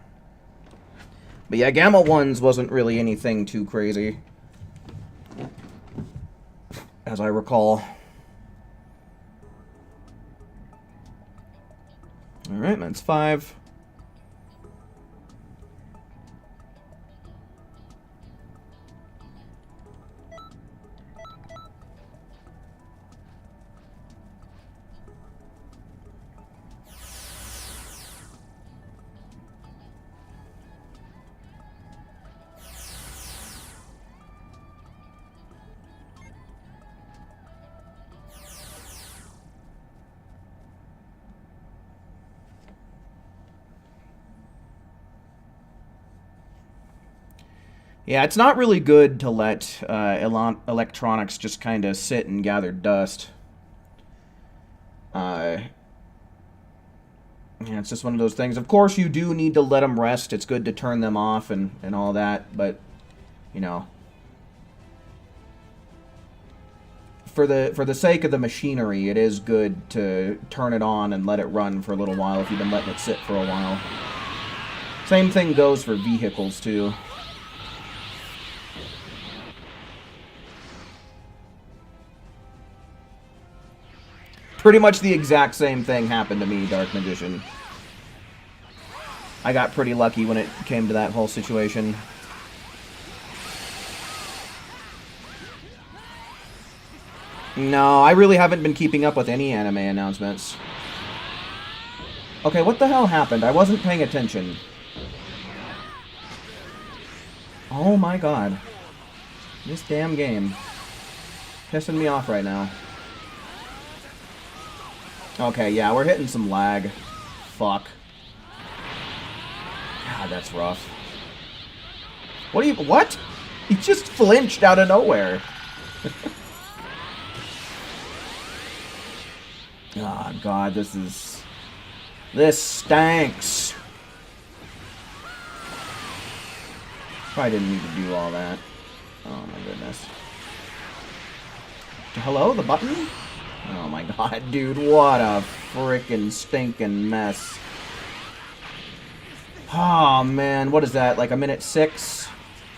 But yeah, Gamma 1's wasn't really anything too crazy, as I recall. Alright, that's 5. Yeah, it's not really good to let electronics just kind of sit and gather dust. Yeah, it's just one of those things. Of course, you do need to let them rest. It's good to turn them off and all that, but, you know, for the sake of the machinery, it is good to turn it on and let it run for a little while if you've been letting it sit for a while. Same thing goes for vehicles, too. Pretty much the exact same thing happened to me, Dark Magician. I got pretty lucky when it came to that whole situation. No, I really haven't been keeping up with any anime announcements. Okay, what the hell happened? I wasn't paying attention. Oh my god. This damn game. Pissing me off right now. Okay, yeah, we're hitting some lag. Fuck. God, that's rough. What? He just flinched out of nowhere. Oh, God, this stinks. Probably didn't need to do all that. Oh, my goodness. Hello, the button? Oh my god, dude, what a freaking stinking mess. Oh man, what is that? Like a minute 6?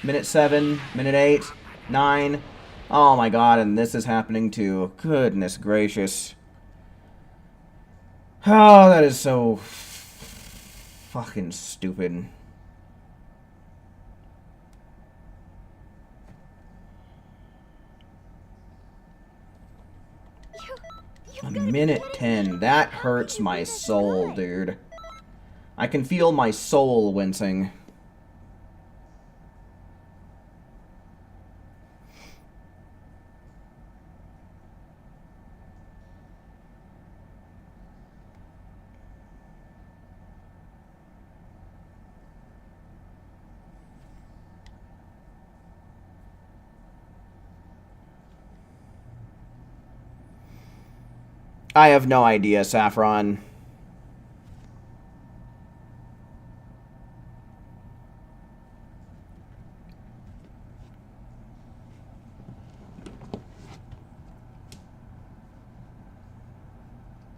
Minute 7? Minute 8? 9? Oh my god, and this is happening too. Goodness gracious. Oh, that is so fucking stupid. A minute 10. That hurts my soul, dude. I can feel my soul wincing. I have no idea, Saffron.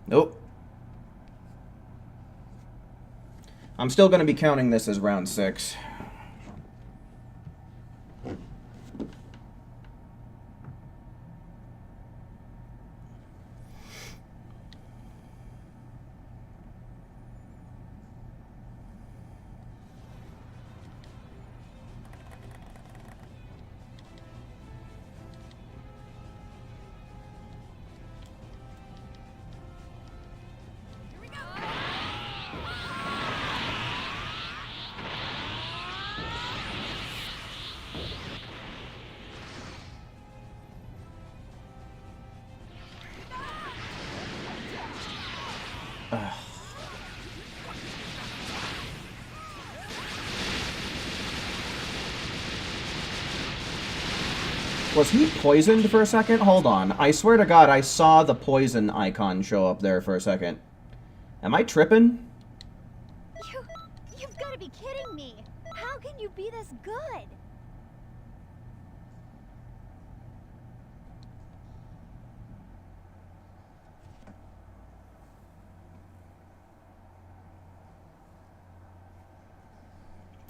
Nope. I'm still going to be counting this as round 6. Was he poisoned for a second? Hold on. I swear to God, I saw the poison icon show up there for a second. Am I tripping? You've got to be kidding me. How can you be this good?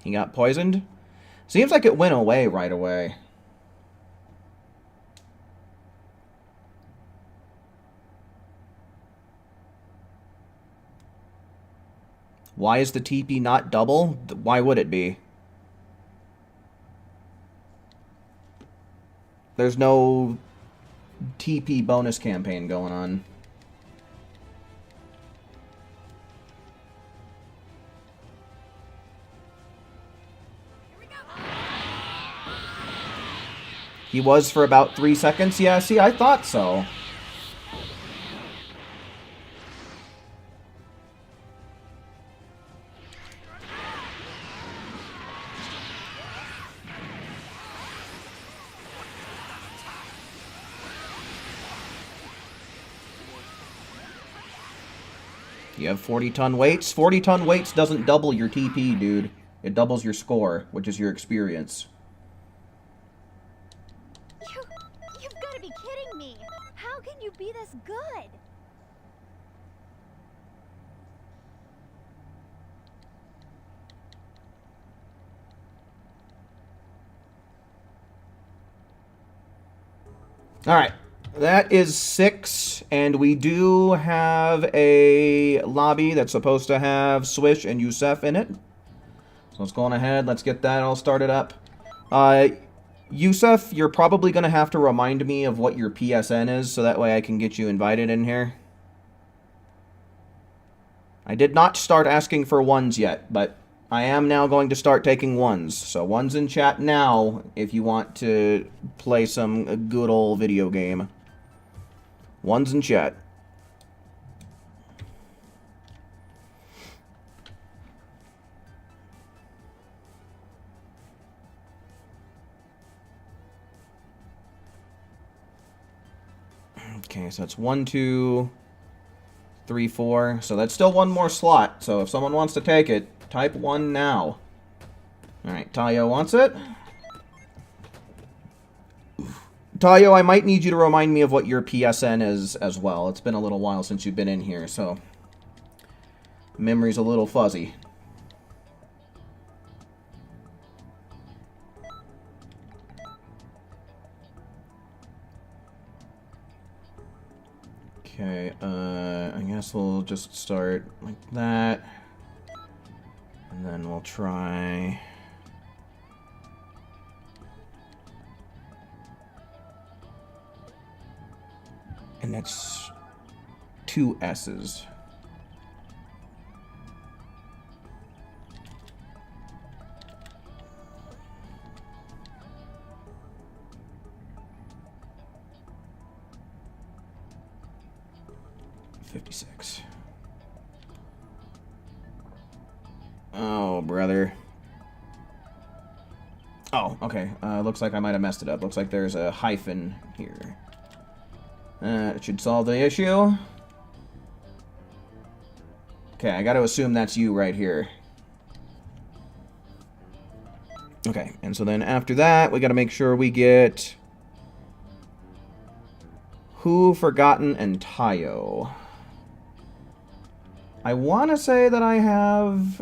He got poisoned? Seems like it went away right away. Why is the TP not double? Why would it be? There's no TP bonus campaign going on. He was for about 3 seconds? Yeah, see, I thought so. You have 40-ton weights? 40-ton weights doesn't double your TP, dude. It doubles your score, which is your experience. You've got to be kidding me. How can you be this good? Alright, that is 6, and we do have a lobby that's supposed to have Swish and Yusef in it. So let's go on ahead, let's get that all started up. Yusef, you're probably going to have to remind me of what your PSN is, so that way I can get you invited in here. I did not start asking for ones yet, but I am now going to start taking ones. So ones in chat now if you want to play some good old video game. Ones in chat. Okay, so that's 1, 2, 3, 4. So that's still one more slot. So if someone wants to take it, type 1 now. Alright, Tayo wants it. Tayo, I might need you to remind me of what your PSN is as well. It's been a little while since you've been in here, so memory's a little fuzzy. Okay, I guess we'll just start like that. And then we'll try... And that's 2 S's. $56. Oh, brother. Oh, okay. Looks like I might have messed it up. Looks like there's a hyphen here. It should solve the issue. Okay, I gotta assume that's you right here. Okay, and so then after that, we gotta make sure we get Who, Forgotten, and Tayo. I want to say that I have...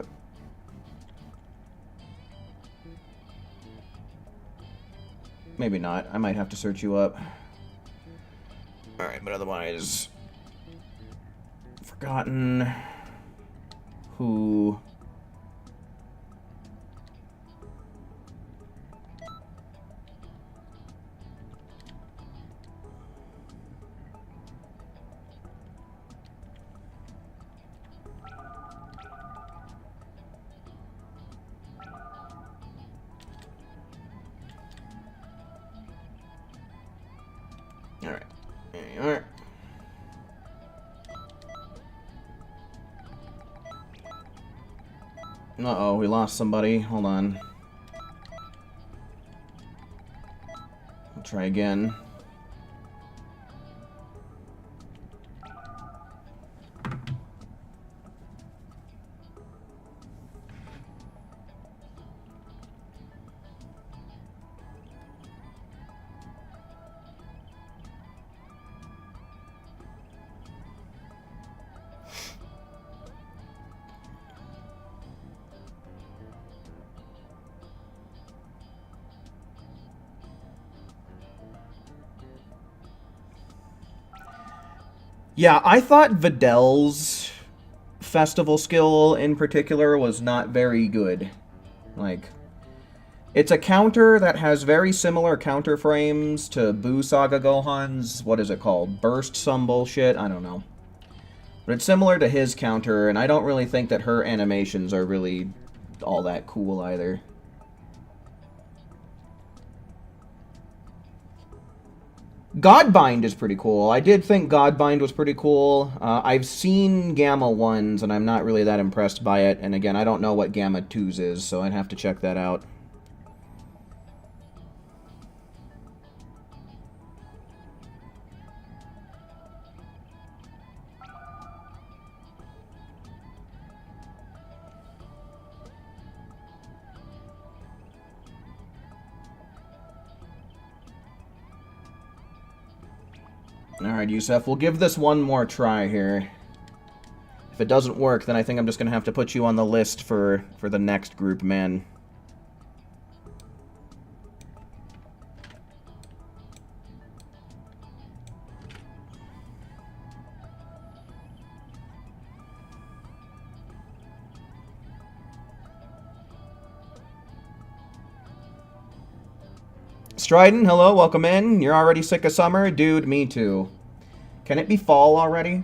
Maybe not. I might have to search you up. Alright, but otherwise... Forgotten... Who... Alright, there you are. Uh-oh, we lost somebody. Hold on. I'll try again. Yeah, I thought Vidal's festival skill in particular was not very good. Like, it's a counter that has very similar counter frames to Buu Saga Gohan's, what is it called? Burst some bullshit? I don't know. But it's similar to his counter, and I don't really think that her animations are really all that cool either. Godbind is pretty cool. I did think Godbind was pretty cool. I've seen Gamma 1s, and I'm not really that impressed by it. And again, I don't know what Gamma 2s is, so I'd have to check that out. Alright, Yusef, we'll give this one more try here. If it doesn't work, then I think I'm just going to have to put you on the list for the next group, man. Stridon, hello, welcome in. You're already sick of summer? Dude, me too. Can it be fall already?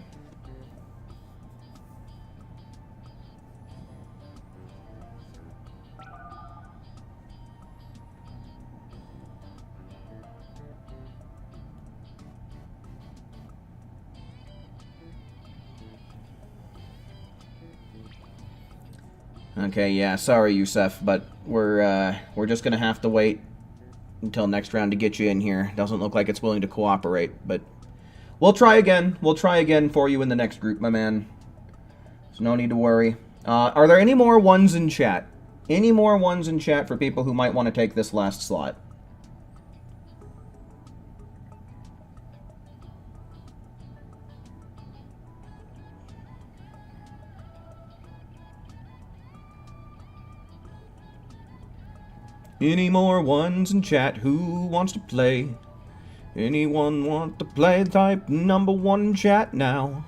Okay, yeah, sorry, Yusef, but we're just gonna have to wait until next round to get you in here. Doesn't look like it's willing to cooperate, but we'll try again. We'll try again for you in the next group, my man. So no need to worry. Are there any more ones in chat? Any more ones in chat for people who might want to take this last slot? Any more ones in chat? Who wants to play? Anyone want to play? Type number 1 in chat now.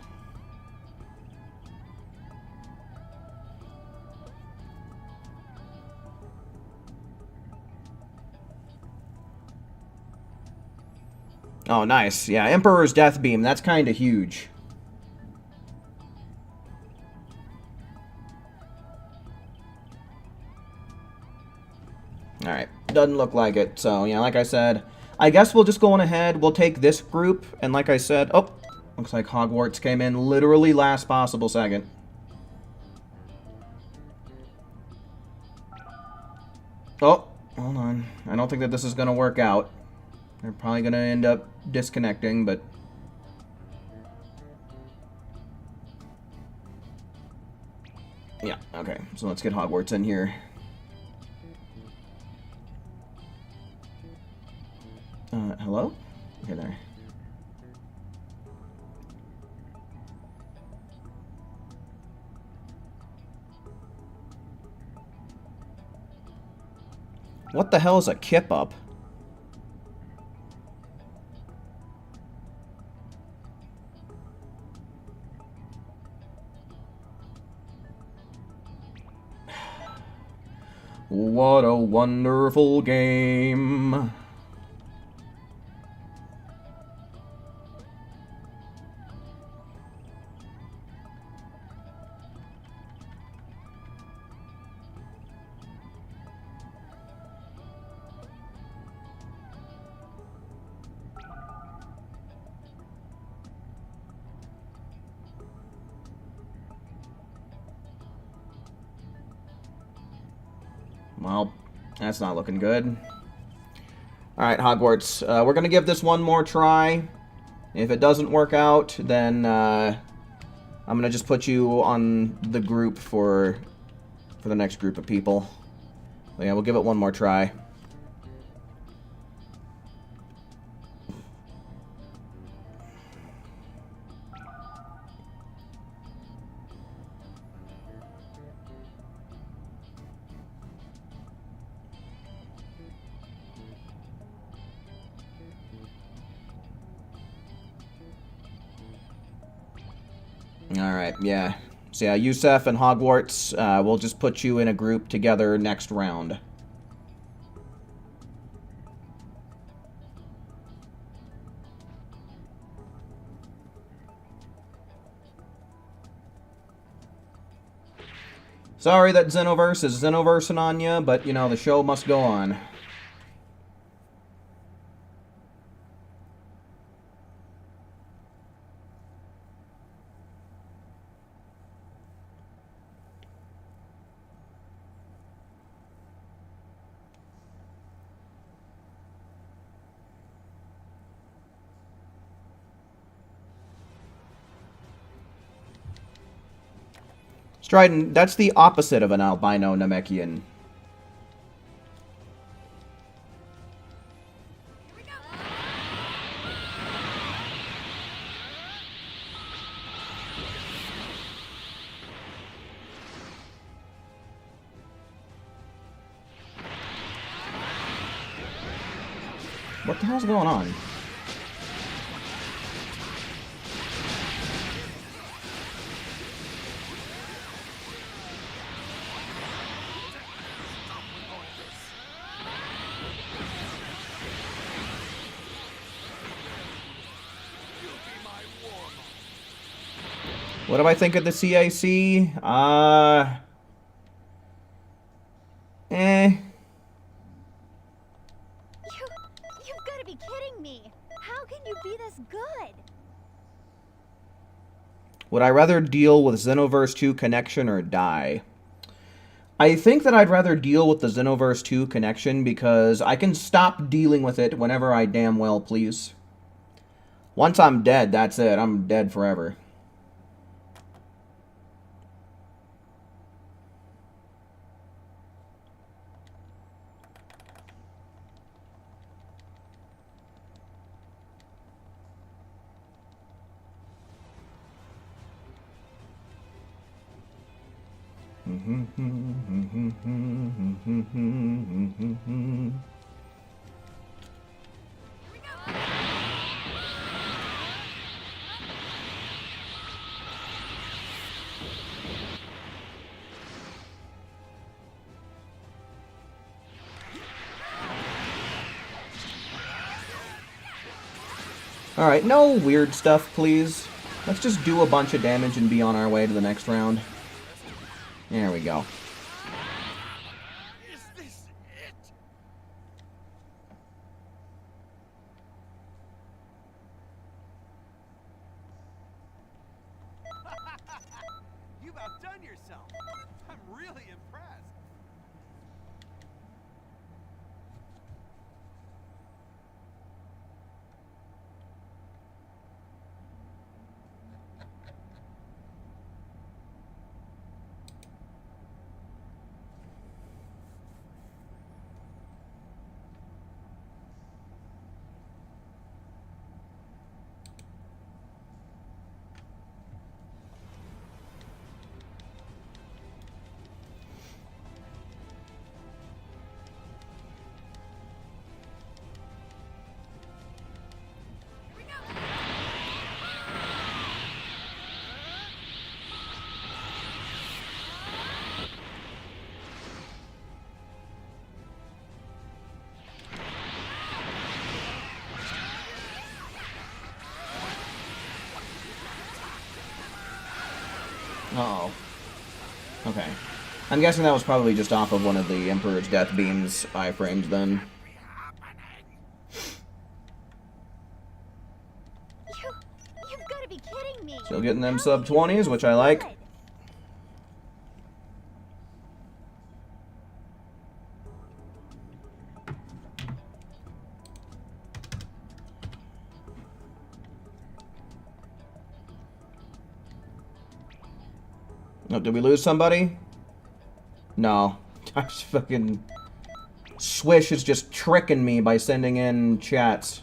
Oh, nice. Yeah, Emperor's Death Beam. That's kind of huge. Alright, doesn't look like it. So, yeah, like I said, I guess we'll just go on ahead. We'll take this group, and like I said... Oh, looks like Hogwarts came in literally last possible second. Oh, hold on. I don't think that this is going to work out. They're probably going to end up disconnecting, but... Yeah, okay. So let's get Hogwarts in here. Hello? Okay, there. What the hell is a kip up? What a wonderful game. Well, that's not looking good. Alright, Hogwarts. We're going to give this one more try. If it doesn't work out, then I'm going to just put you on the group for the next group of people. But yeah, we'll give it one more try. Alright, yeah. So yeah, Yusef and Hogwarts, we'll just put you in a group together next round. Sorry that Xenoverse is Xenoversing on you, but, you know, the show must go on. Strident, that's the opposite of an albino Namekian. What the hell's going on? What do I think of the CAC? You've got to be kidding me. How can you be this good? Would I rather deal with Xenoverse 2 connection or die? I think that I'd rather deal with the Xenoverse 2 connection because I can stop dealing with it whenever I damn well please. Once I'm dead, that's it. I'm dead forever. Alright, no weird stuff, please. Let's just do a bunch of damage and be on our way to the next round. There we go. Is this it? You've outdone yourself. I'm really impressed. Uh-oh. Okay. I'm guessing that was probably just off of one of the Emperor's Death Beams iframes then. You've got to be kidding me. Still getting them How sub can you be 20s, this which I like. good? Oh, did we lose somebody? No. I just fucking... Swish is just tricking me by sending in chats.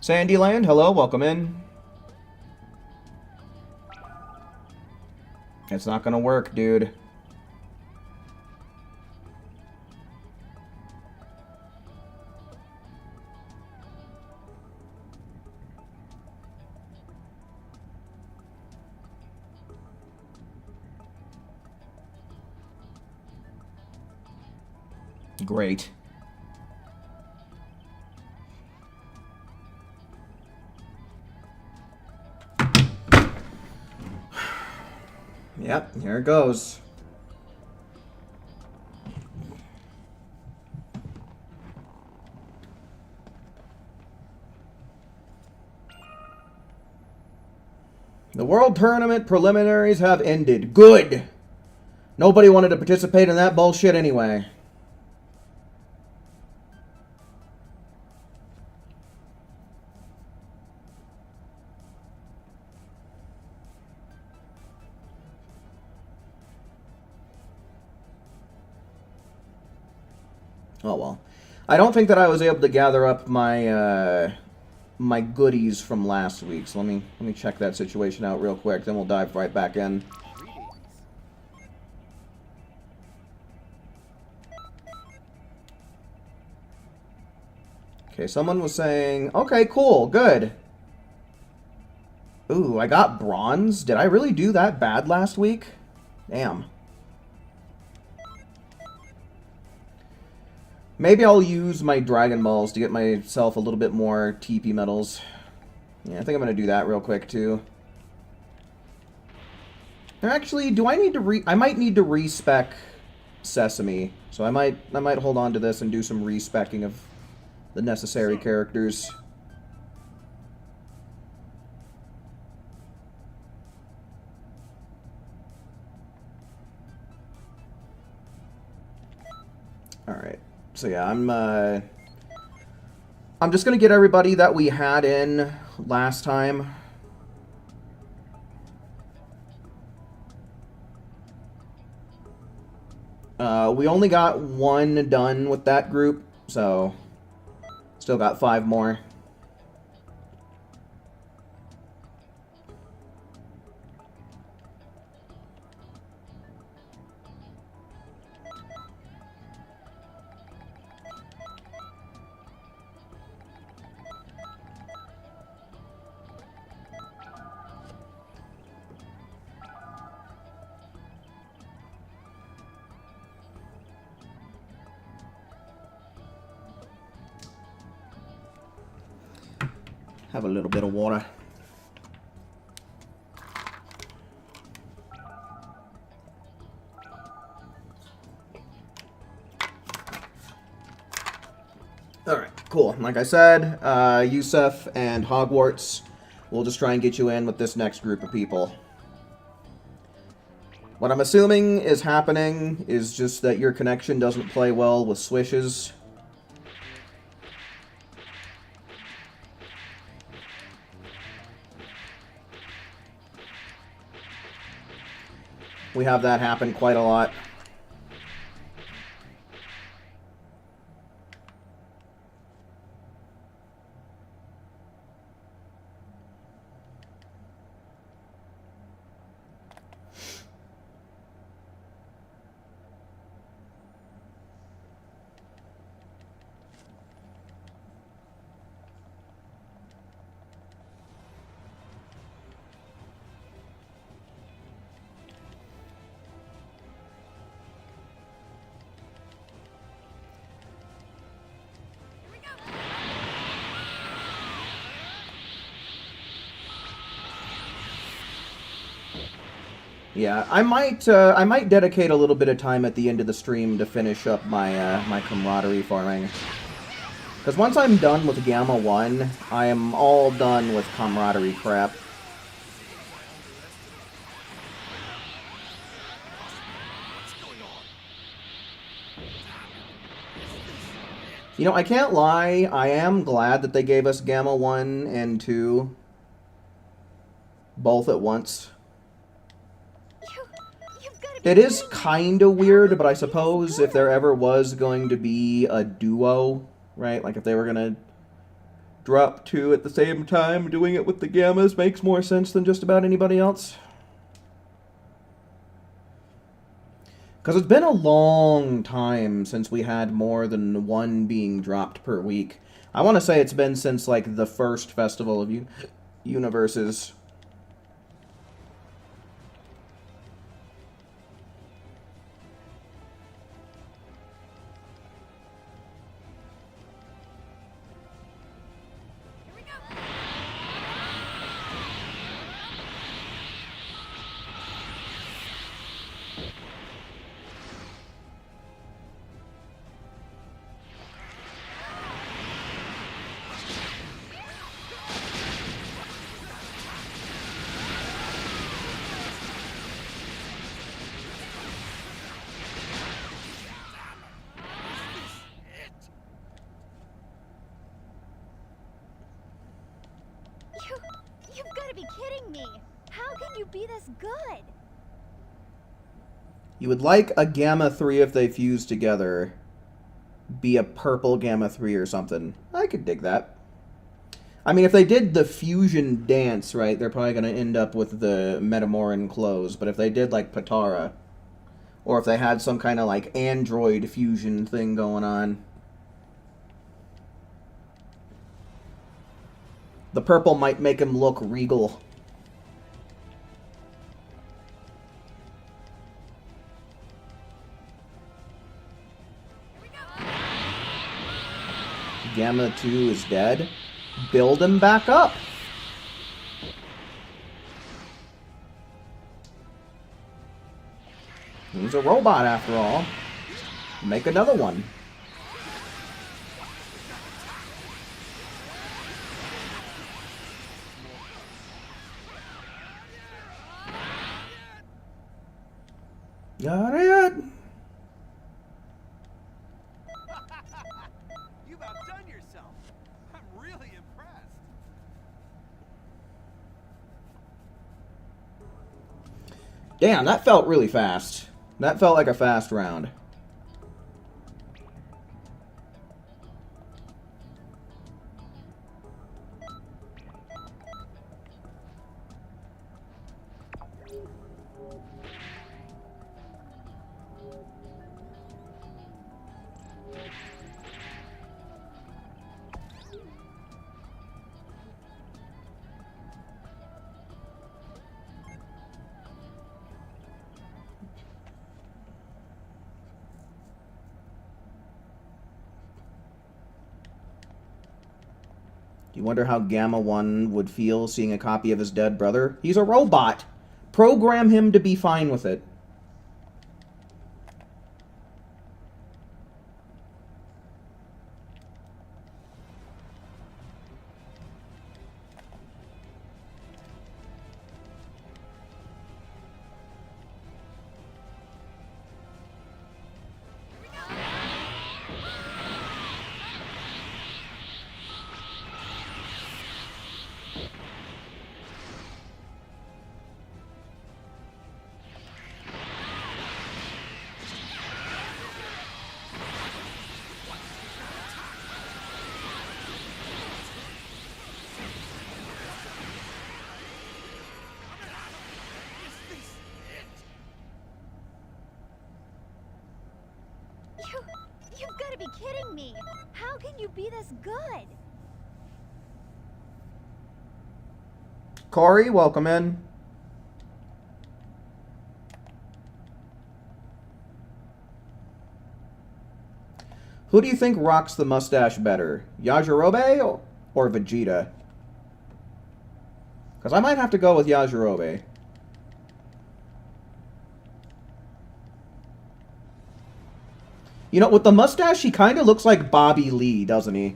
Sandyland, hello, welcome in. It's not gonna work, dude. Great. Yep, here it goes. The World Tournament preliminaries have ended. Good! Nobody wanted to participate in that bullshit anyway. Oh well. I don't think that I was able to gather up my my goodies from last week. So let me check that situation out real quick. Then we'll dive right back in. Okay, someone was saying, okay, cool, good. Ooh, I got bronze. Did I really do that bad last week? Damn. Maybe I'll use my Dragon Balls to get myself a little bit more TP medals. Yeah, I think I'm going to do that real quick, too. Actually, do I need to I might need to respec Sesame. So I might hold on to this and do some respecking of the necessary characters. Alright. So yeah, I'm just gonna get everybody that we had in last time. We only got one done with that group, so still got 5 more. Have a little bit of water. Alright, cool. Like I said, Yusuf and Hogwarts, we'll just try and get you in with this next group of people. What I'm assuming is happening is just that your connection doesn't play well with swishes. We have that happen quite a lot. Yeah, I might dedicate a little bit of time at the end of the stream to finish up my my camaraderie farming. Because once I'm done with Gamma 1, I am all done with camaraderie crap. You know, I can't lie, I am glad that they gave us Gamma 1 and 2 both at once. It is kind of weird, but I suppose if there ever was going to be a duo, right? Like if they were going to drop 2 at the same time, doing it with the Gammas makes more sense than just about anybody else. Because it's been a long time since we had more than 1 being dropped per week. I want to say it's been since, like, the first Festival of Universes. You've got to be kidding me. How can you be this good? You would like a Gamma 3 if they fuse together. Be a purple Gamma 3 or something. I could dig that. I mean, if they did the fusion dance, right, they're probably going to end up with the Metamoran clothes. But if they did, like, Patara, or if they had some kind of, like, android fusion thing going on, the purple might make him look regal. Gamma 2 is dead. Build him back up. He's a robot after all. Make another one. Got it. You've outdone yourself. I'm really impressed. Damn, that felt really fast. That felt like a fast round. Do you wonder how Gamma 1 would feel seeing a copy of his dead brother? He's a robot. Program him to be fine with it. You've got to be kidding me. How can you be this good? Corey, welcome in. Who do you think rocks the mustache better, Yajirobe or Vegeta? Because I might have to go with Yajirobe. You know, with the mustache, he kind of looks like Bobby Lee, doesn't he?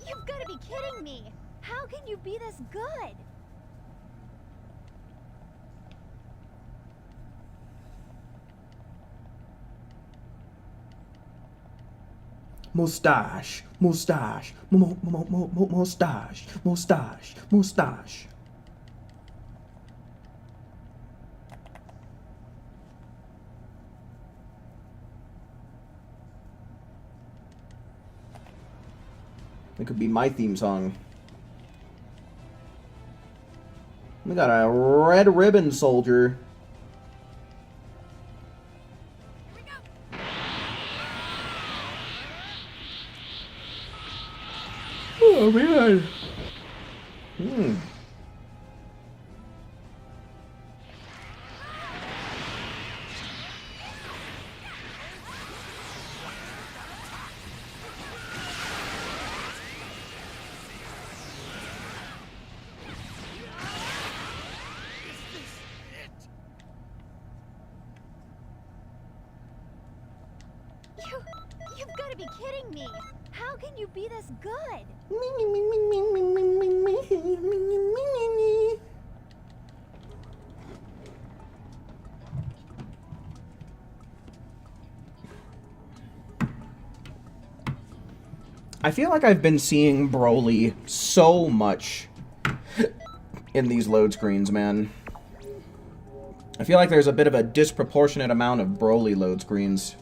You've got to be kidding me! How can you be this good? Mustache, mustache, mustache, mustache, mustache. It could be my theme song. We got a red ribbon soldier. Oh man. You've got to be kidding me! How can you be this good? I feel like I've been seeing Broly so much in these load screens, man. I feel like there's a bit of a disproportionate amount of Broly load screens.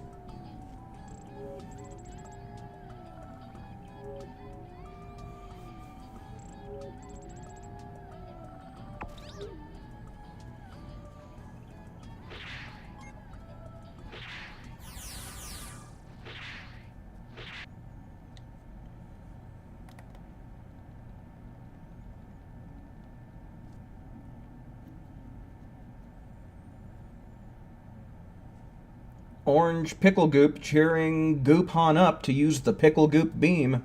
Orange Pickle Goop cheering Goop-Han up to use the Pickle Goop beam.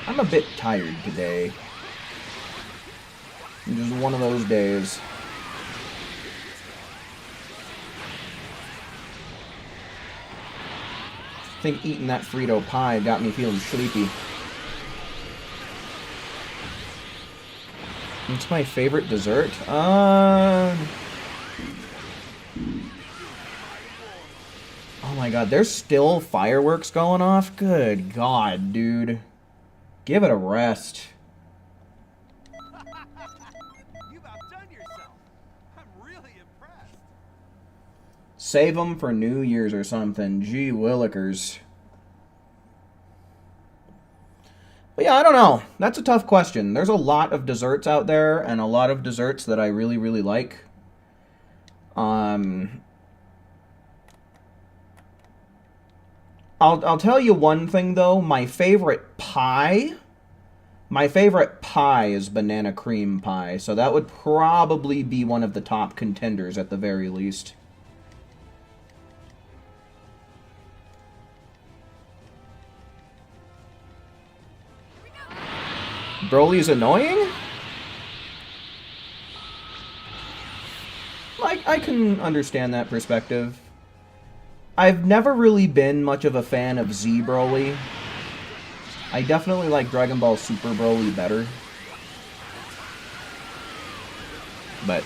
I'm a bit tired today. Just one of those days. I think eating that Frito pie got me feeling sleepy. It's my favorite dessert? Oh my god, there's still fireworks going off? Good god, dude. Give it a rest. You've outdone yourself. I'm really impressed. Save them for New Year's or something. Gee willikers. But yeah, I don't know. That's a tough question. There's a lot of desserts out there, and a lot of desserts that I really, really like. I'll tell you one thing, though. My favorite pie is banana cream pie. So that would probably be one of the top contenders at the very least. Broly's annoying? I can understand that perspective. I've never really been much of a fan of Z Broly. I definitely like Dragon Ball Super Broly better. but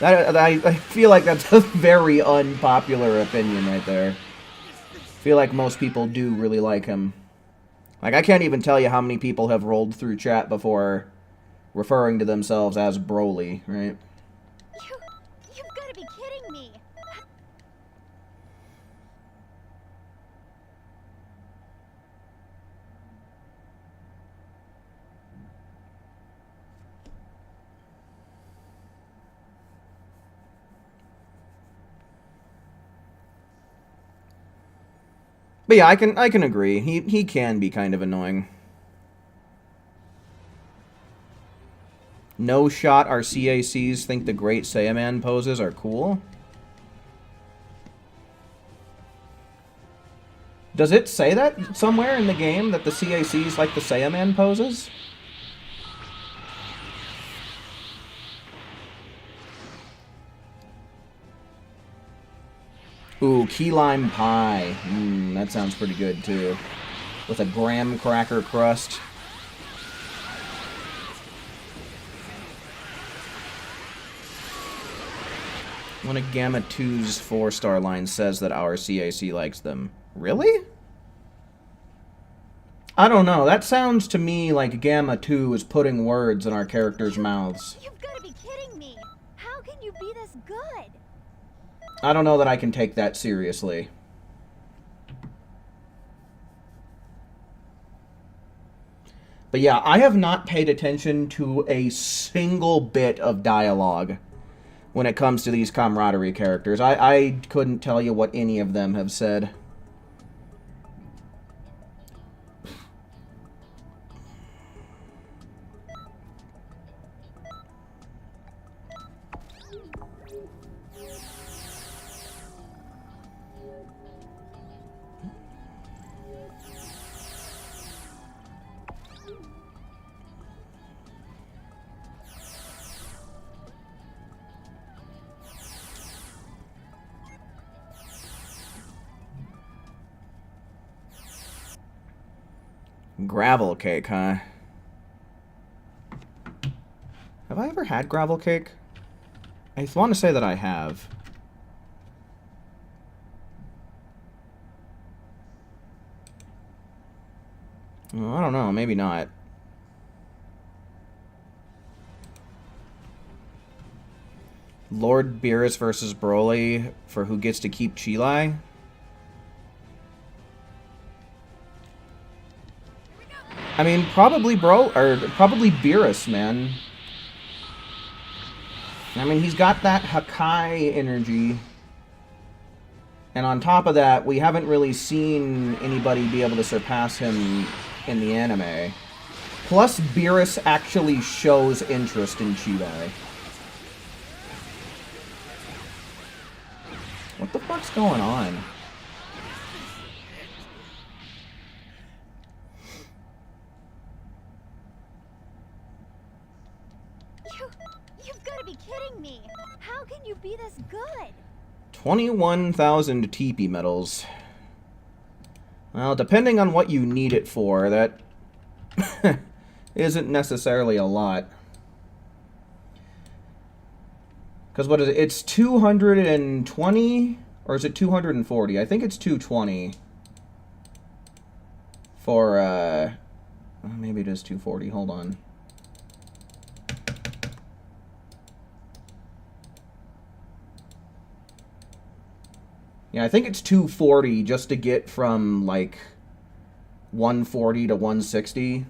I feel like that's a very unpopular opinion right there. I feel like most people do really like him. Like, I can't even tell you how many people have rolled through chat before referring to themselves as Broly, right? You've got to be kidding me. But yeah, I can agree. He can be kind of annoying. No shot our CACs think the Great Saiyaman poses are cool. Does it say that somewhere in the game that the CACs like the Saiyaman poses? Ooh, key lime pie. That sounds pretty good too. With a graham cracker crust. One of Gamma 2's 4-star lines says that our CAC likes them. Really? I don't know. That sounds to me like Gamma 2 is putting words in our characters' mouths. You've got to be kidding me. How can you be this good? I don't know that I can take that seriously. But yeah, I have not paid attention to a single bit of dialogue when it comes to these camaraderie characters. I couldn't tell you what any of them have said. Gravel cake, huh? Have I ever had gravel cake? I want to say that I have. Well, I don't know, maybe not. Lord Beerus versus Broly for who gets to keep Chilai? I mean, probably probably Beerus, man. I mean, he's got that Hakai energy. And on top of that, we haven't really seen anybody be able to surpass him in the anime. Plus, Beerus actually shows interest in Chilai. What the fuck's going on? You've got to be kidding me. How can you be this good? 21,000 TP medals. Well, depending on what you need it for, that isn't necessarily a lot. Because what is it? It's 220? Or is it 240? I think it's 220. For, maybe it is 240. Hold on. Yeah, I think it's 240 just to get from, like, 140 to 160.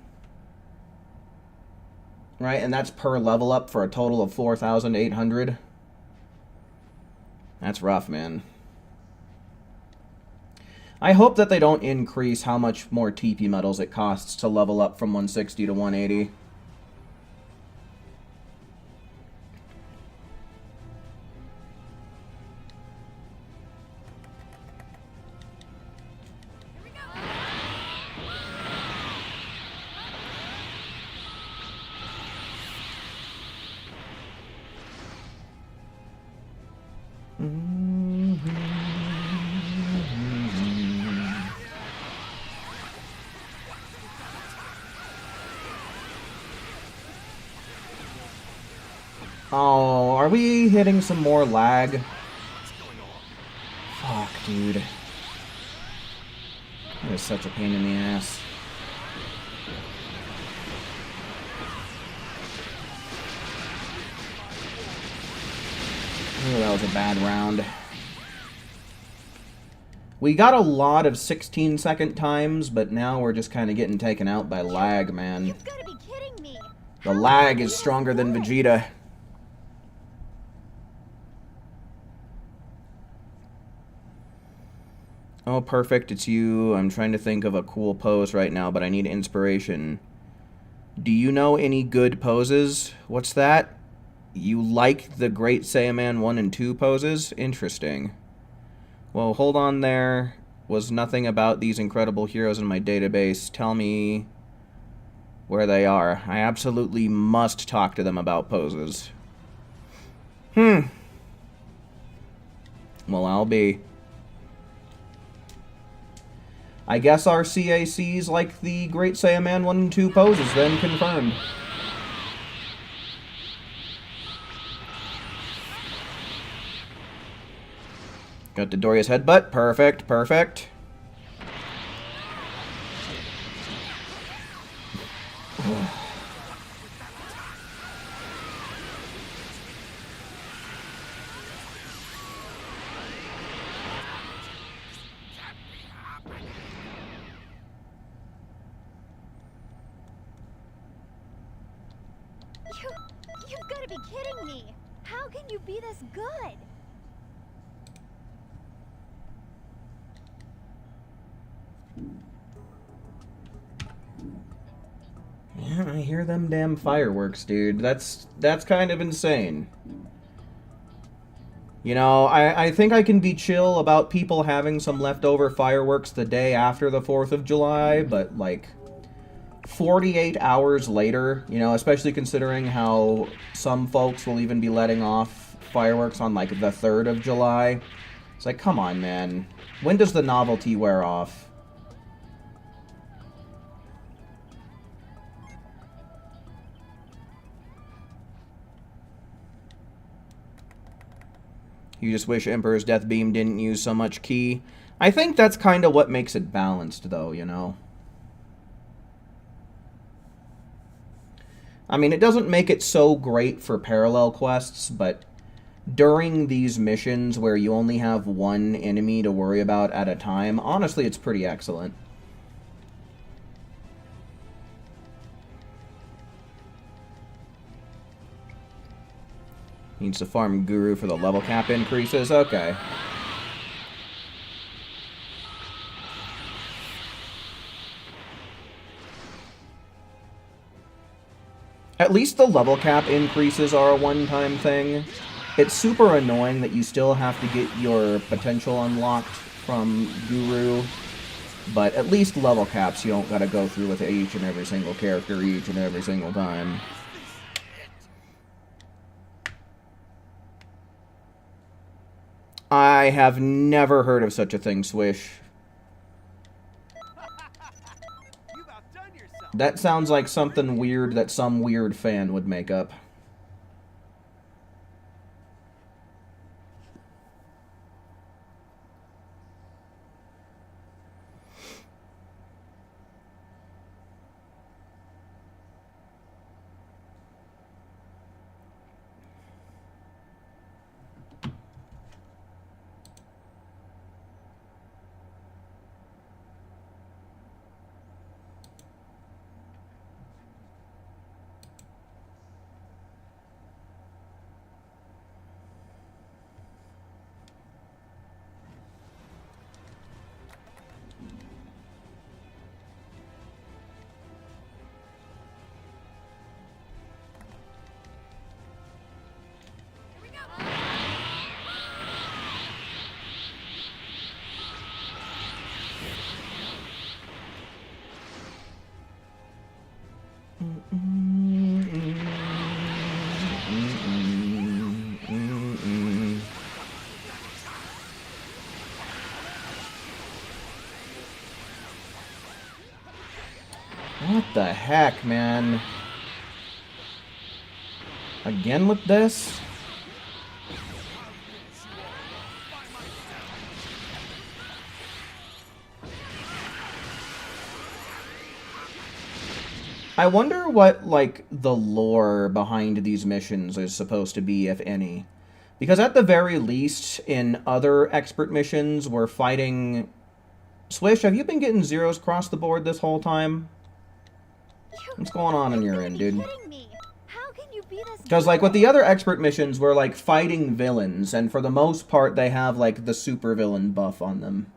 Right? And that's per level up for a total of 4,800. That's rough, man. I hope that they don't increase how much more TP medals it costs to level up from 160 to 180. Oh, are we hitting some more lag? Fuck, dude. That is such a pain in the ass. Oh, that was a bad round. We got a lot of 16-second times, but now we're just kind of getting taken out by lag, man. You've got to be kidding me. The lag is stronger than Vegeta. Oh, perfect, it's you. I'm trying to think of a cool pose right now, but I need inspiration. Do you know any good poses? What's that? You like the Great Saiyaman 1 and 2 poses? Interesting. Well, hold on there. Was nothing about these incredible heroes in my database. Tell me where they are. I absolutely must talk to them about poses. Well, I'll be. I guess our CACs like the Great Saiyaman 1 and 2 poses, then confirmed. Got Doria's headbutt. Perfect, perfect. You've got to be kidding me. How can you be this good? Yeah, I hear them damn fireworks, dude. That's kind of insane. You know, I think I can be chill about people having some leftover fireworks the day after the 4th of July, but, like, 48 hours later, you know, especially considering how some folks will even be letting off fireworks on, like, the 3rd of July. It's like, come on, man. When does the novelty wear off? You just wish Emperor's Death Beam didn't use so much ki. I think that's kind of what makes it balanced, though, you know? I mean, it doesn't make it so great for parallel quests, but during these missions where you only have one enemy to worry about at a time, honestly, it's pretty excellent. Needs to farm Guru for the level cap increases? Okay. At least the level cap increases are a one-time thing. It's super annoying that you still have to get your potential unlocked from Guru, but at least level caps you don't gotta go through with each and every single character each and every single time. I have never heard of such a thing, Swish. You've outdone yourself. That sounds like something weird that some weird fan would make up. What the heck, man? Again with this? I wonder what, like, the lore behind these missions is supposed to be, if any. Because at the very least, in other expert missions, we're fighting... Swish, have you been getting zeros across the board this whole time? What's going on your end, dude? Because, like, with the other expert missions, we're, like, fighting villains, and for the most part, they have, like, the super villain buff on them.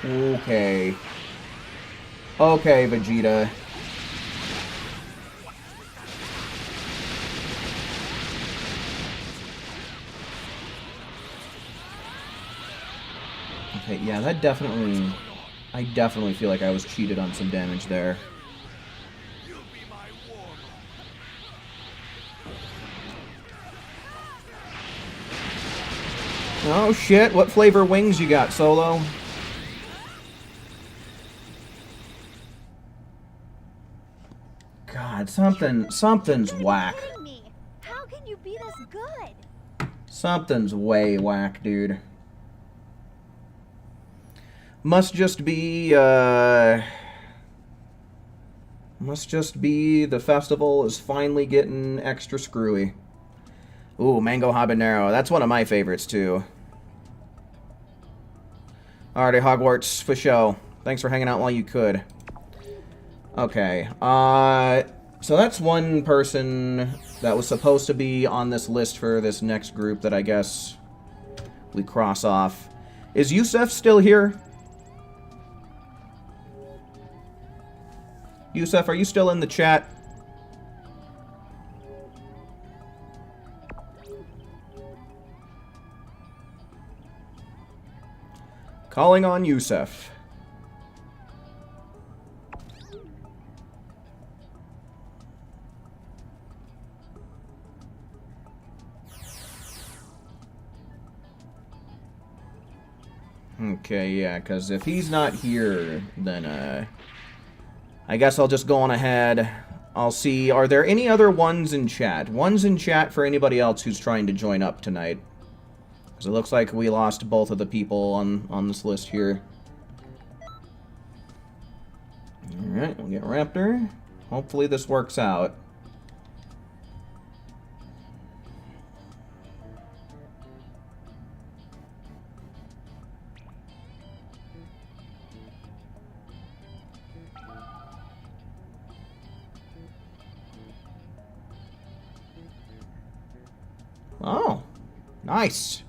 Okay. Okay, Vegeta. Okay, yeah, that definitely... I definitely feel like I was cheated on some damage there. Oh shit, what flavor wings you got, Solo? God, something's whack. How can you be this good? Something's way whack, dude. Must just be the festival is finally getting extra screwy. Ooh, mango habanero. That's one of my favorites, too. Alrighty, Hogwarts, for show. Thanks for hanging out while you could. Okay, so that's one person that was supposed to be on this list for this next group that I guess we cross off. Is Yusef still here? Yusef, are you still in the chat? Calling on Yusef. Okay, yeah, because if he's not here, then, I guess I'll just go on ahead. I'll see, are there any other ones in chat? Ones in chat for anybody else who's trying to join up tonight. Because it looks like we lost both of the people on this list here. Alright, we'll get Raptor. Hopefully this works out. Oh, nice.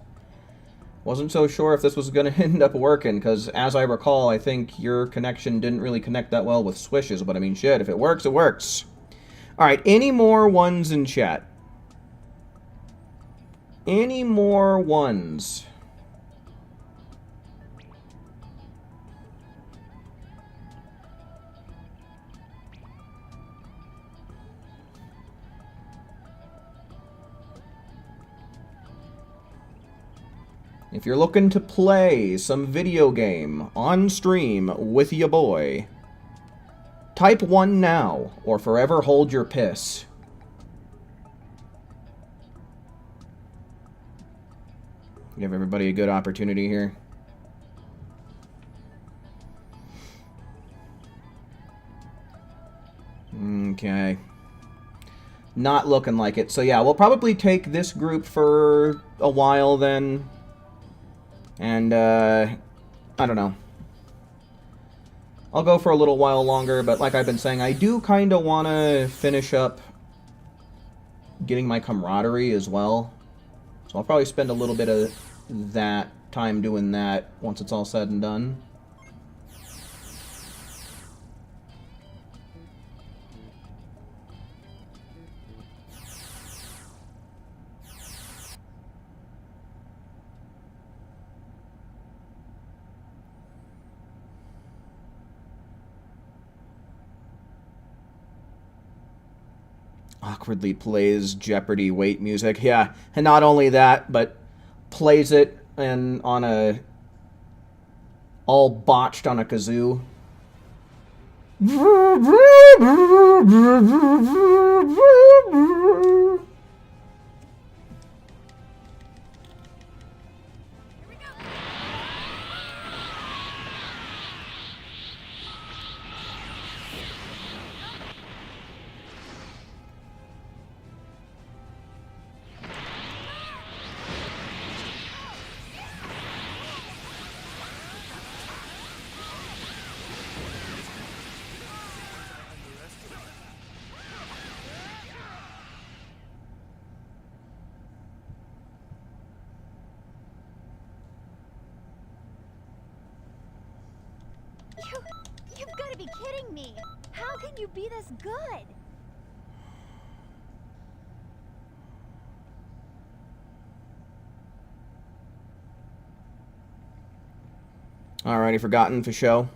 Wasn't so sure if this was going to end up working, because as I recall, I think your connection didn't really connect that well with Swish's, but I mean, shit, if it works, it works. Alright, any more ones in chat? Any more ones? If you're looking to play some video game on stream with ya boy, type 1 now, or forever hold your piss. Give everybody a good opportunity here. Okay. Not looking like it. So yeah, we'll probably take this group for a while then. And, I don't know. I'll go for a little while longer, but like I've been saying, I do kind of want to finish up getting my camaraderie as well. So I'll probably spend a little bit of that time doing that once it's all said and done. Awkwardly plays Jeopardy wait music. Yeah, and not only that, but plays it and on a all botched on a kazoo. You've got to be kidding me. How can you be this good? Alrighty, forgotten for show.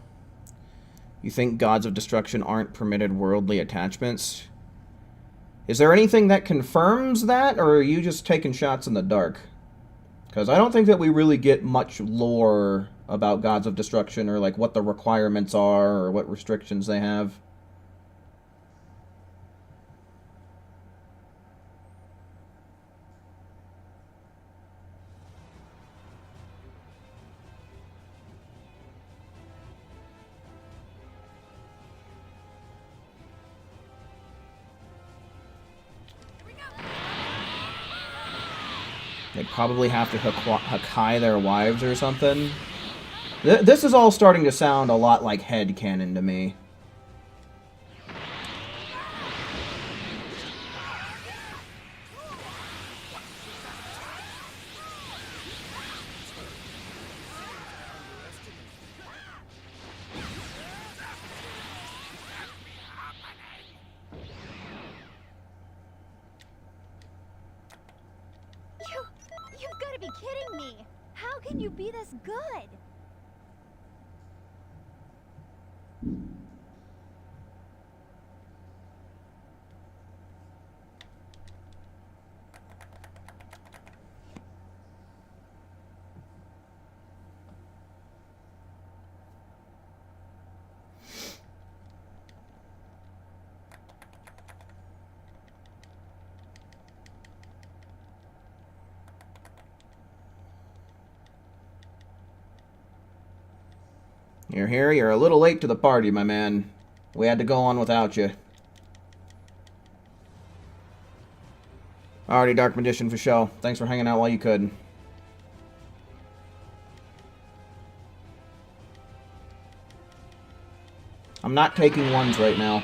You think gods of destruction aren't permitted worldly attachments? Is there anything that confirms that, or are you just taking shots in the dark? Because I don't think that we really get much lore about gods of destruction, or like what the requirements are, or what restrictions they have. They'd probably have to Hakai their wives or something. This is all starting to sound a lot like headcanon to me. You've got to be kidding me. How can you be this good? You're here, you're a little late to the party, my man. We had to go on without you. Alrighty, Dark Magician for show. Thanks for hanging out while you could. I'm not taking ones right now.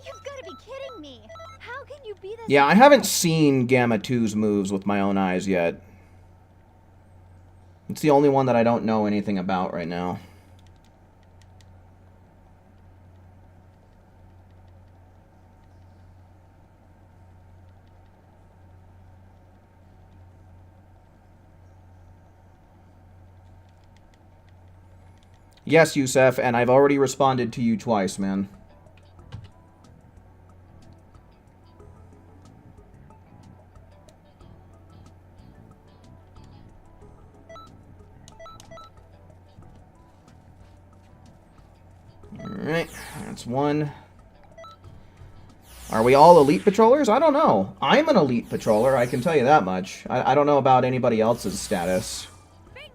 You've got to be kidding me. How can you be this? Yeah, I haven't seen Gamma 2's moves with my own eyes yet. It's the only one that I don't know anything about right now. Yes, Yusef, and I've already responded to you twice, man. Alright, that's one. Are we all elite patrollers? I don't know. I'm an elite patroller, I can tell you that much. I don't know about anybody else's status. Bingo!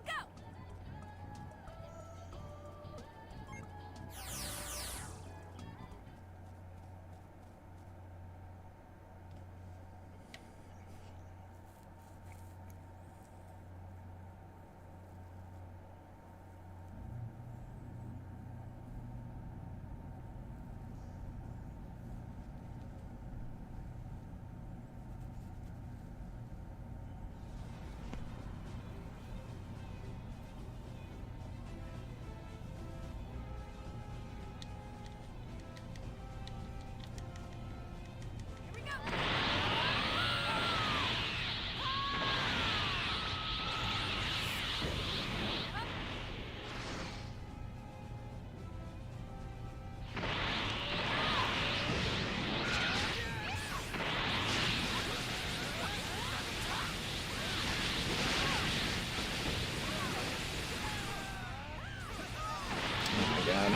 God.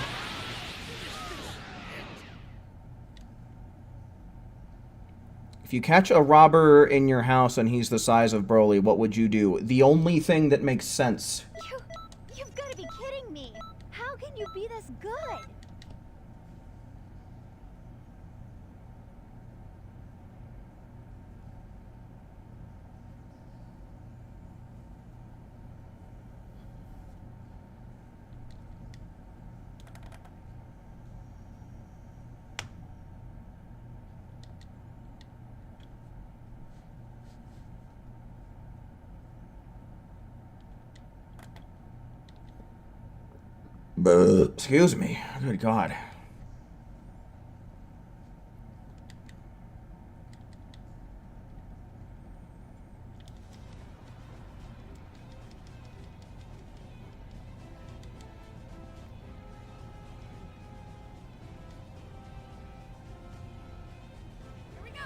If you catch a robber in your house and he's the size of Broly, what would you do? The only thing that makes sense. You've got to be kidding me. How can you be this good? Excuse me. Good God. Here we go.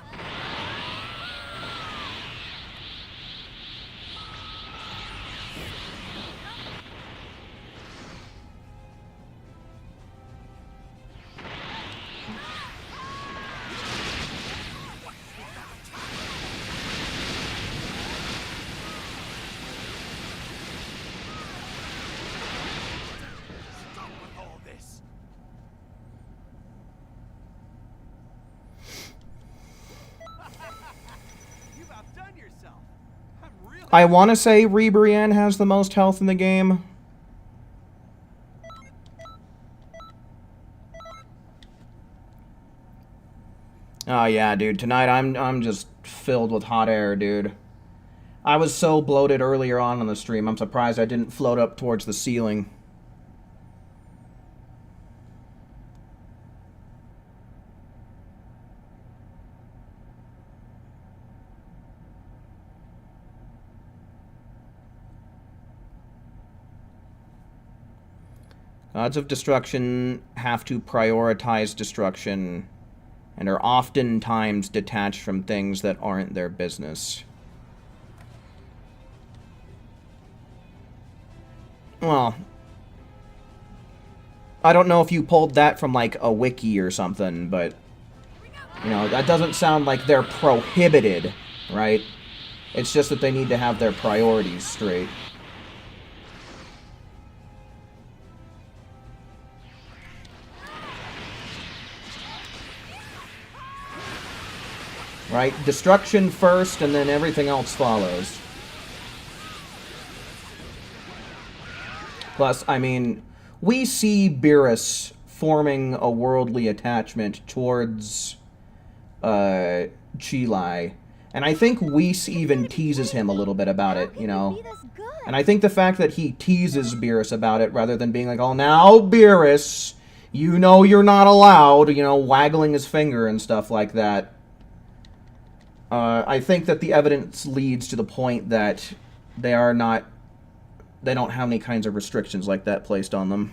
Stop with all this. You've outdone yourself. I'm really. I want to say Ribrianne has the most health in the game. Oh yeah, dude. Tonight I'm just filled with hot air, dude. I was so bloated earlier on the stream. I'm surprised I didn't float up towards the ceiling. Gods of destruction have to prioritize destruction and are oftentimes detached from things that aren't their business. Well, I don't know if you pulled that from, like, a wiki or something, but, you know, that doesn't sound like they're prohibited, right? It's just that they need to have their priorities straight. Right? Destruction first, and then everything else follows. Plus, I mean, we see Beerus forming a worldly attachment towards Chi-Lai, and I think Whis even teases him a little bit about it, you know. And I think the fact that he teases Beerus about it rather than being like, oh, now, Beerus, you know you're not allowed, you know, waggling his finger and stuff like that. I think that the evidence leads to the point that they don't have any kinds of restrictions like that placed on them.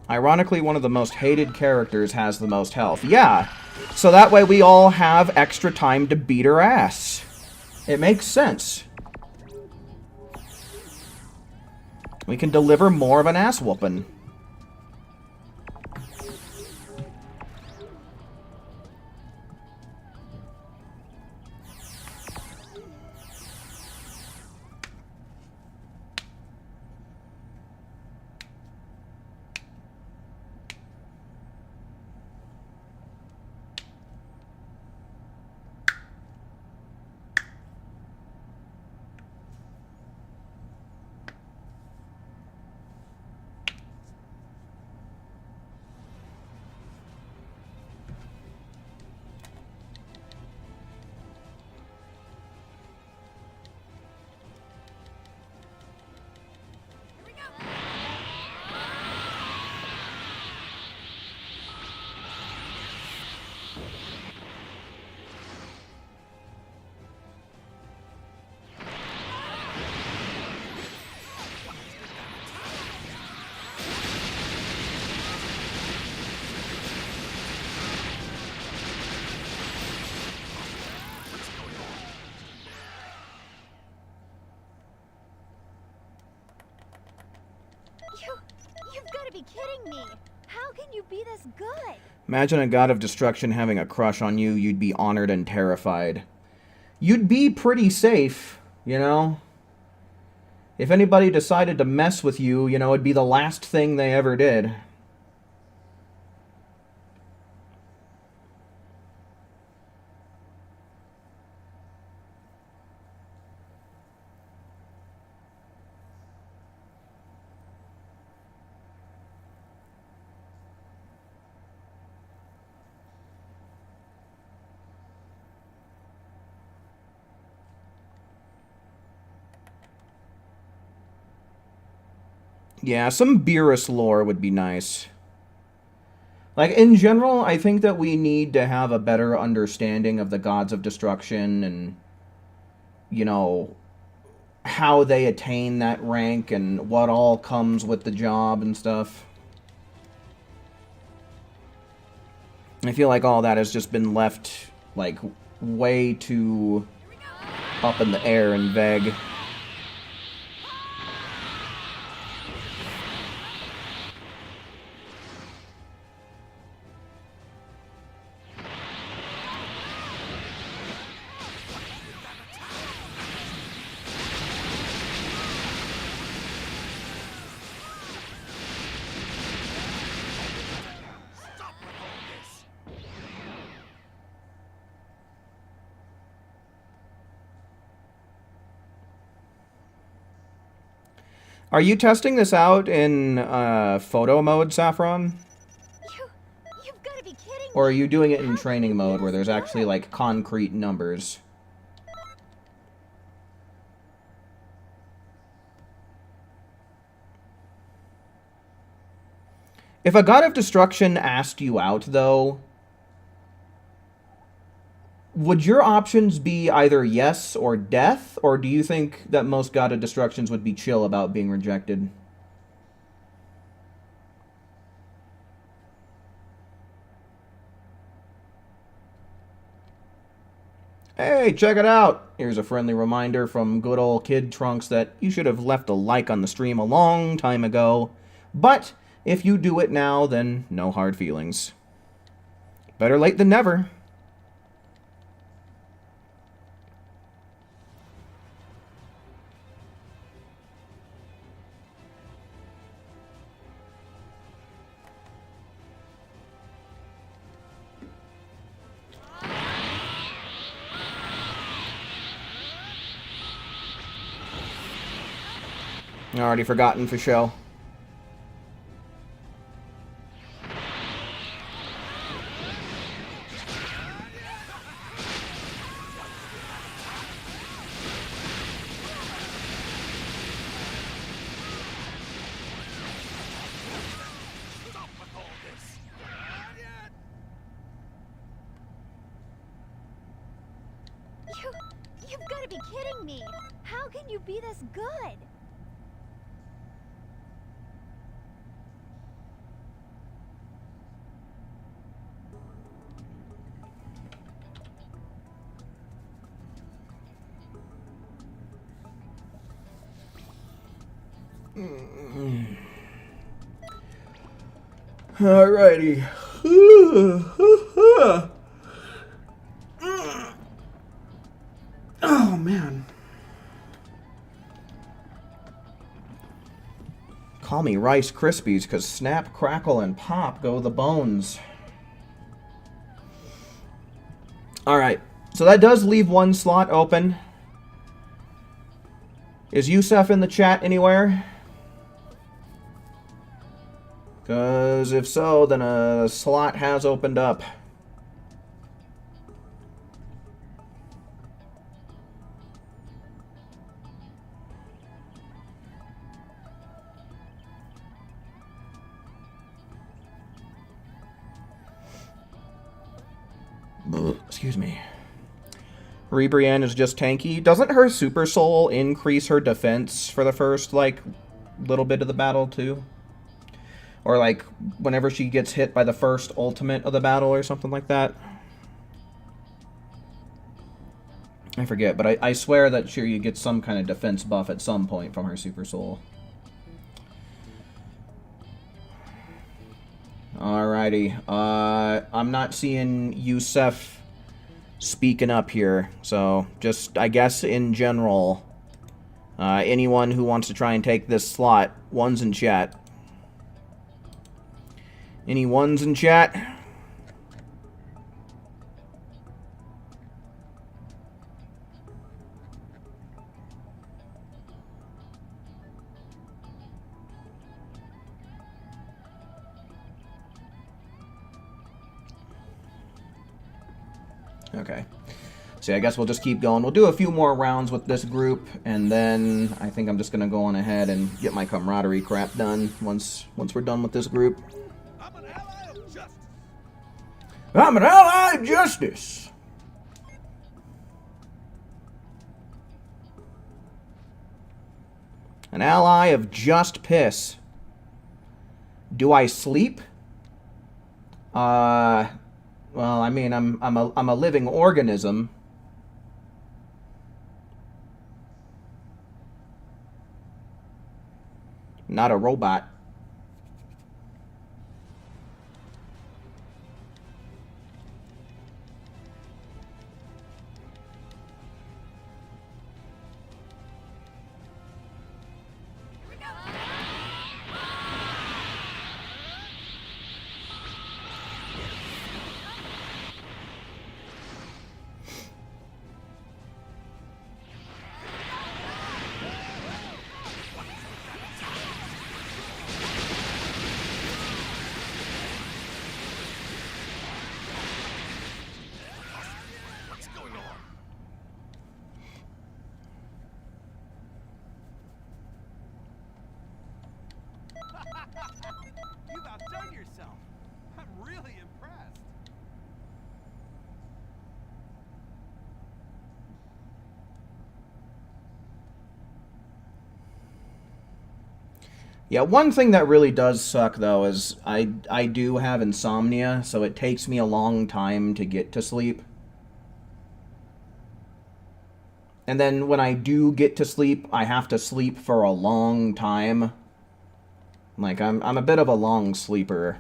Ironically, one of the most hated characters has the most health. Yeah, so that way we all have extra time to beat her ass. It makes sense. We can deliver more of an ass whooping. You've got to be kidding me. How can you be this good? Imagine a god of destruction having a crush on you. You'd be honored and terrified. You'd be pretty safe, you know? If anybody decided to mess with you, you know, it'd be the last thing they ever did. Yeah, some Beerus lore would be nice. Like, in general, I think that we need to have a better understanding of the gods of destruction and, you know, how they attain that rank and what all comes with the job and stuff. I feel like all that has just been left, like, way too up in the air and vague. Are you testing this out in photo mode, Saffron? You've got to be kidding me. Or are you doing it in training mode where there's actually, like, concrete numbers? If a god of destruction asked you out, though, would your options be either yes or death, or do you think that most god of destructions would be chill about being rejected? Hey, check it out! Here's a friendly reminder from good old Kid Trunks that you should have left a like on the stream a long time ago. But if you do it now, then no hard feelings. Better late than never. Already forgotten for show. You've got to be kidding me. How can you be this good? Alrighty. Oh, man. Call me Rice Krispies, because snap, crackle, and pop go the bones. Alright, so that does leave one slot open. Is Yusef in the chat anywhere? Because if so, then a slot has opened up. Excuse me. Rebrienne is just tanky. Doesn't her Super Soul increase her defense for the first, like, little bit of the battle, too? Or, like, whenever she gets hit by the first ultimate of the battle or something like that? I forget, but I swear that she gets some kind of defense buff at some point from her Super Soul. Alrighty. I'm not seeing Yusef speaking up here, so just, I guess, in general, anyone who wants to try and take this slot, ones in chat. Any ones in chat? Okay. So I guess we'll just keep going. We'll do a few more rounds with this group, and then I think I'm just going to go on ahead and get my camaraderie crap done once we're done with this group. I'm an ally of justice. I'm an ally of justice! An ally of just piss. Do I sleep? Well, I mean, I'm a living organism. Not a robot. What's going on? You've outdone yourself. I'm really impressed. Yeah, one thing that really does suck, though, is I do have insomnia, so it takes me a long time to get to sleep. And then when I do get to sleep, I have to sleep for a long time. Like, I'm a bit of a long sleeper.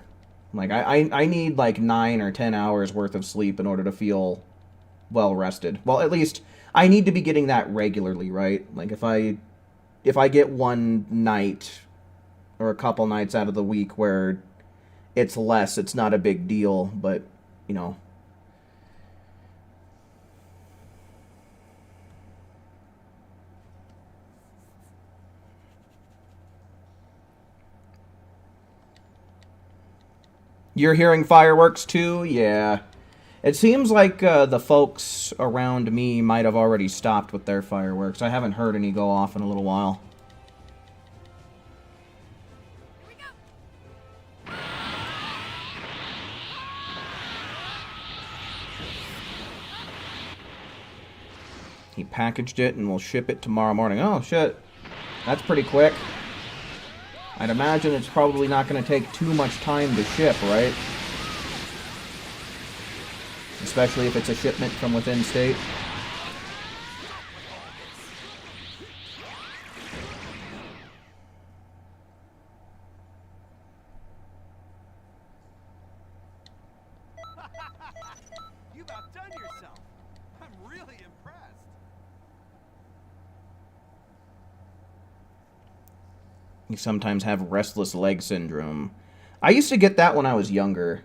Like, I need, like, 9 or 10 hours worth of sleep in order to feel well rested. Well, at least, I need to be getting that regularly, right? Like, if I get one night or a couple nights out of the week where it's less, it's not a big deal, but, you know. You're hearing fireworks too? Yeah. It seems like the folks around me might have already stopped with their fireworks. I haven't heard any go off in a little while. He packaged it and will ship it tomorrow morning. Oh, shit. That's pretty quick. I'd imagine it's probably not going to take too much time to ship, right? Especially if it's a shipment from within state. You sometimes have restless leg syndrome. I used to get that when I was younger.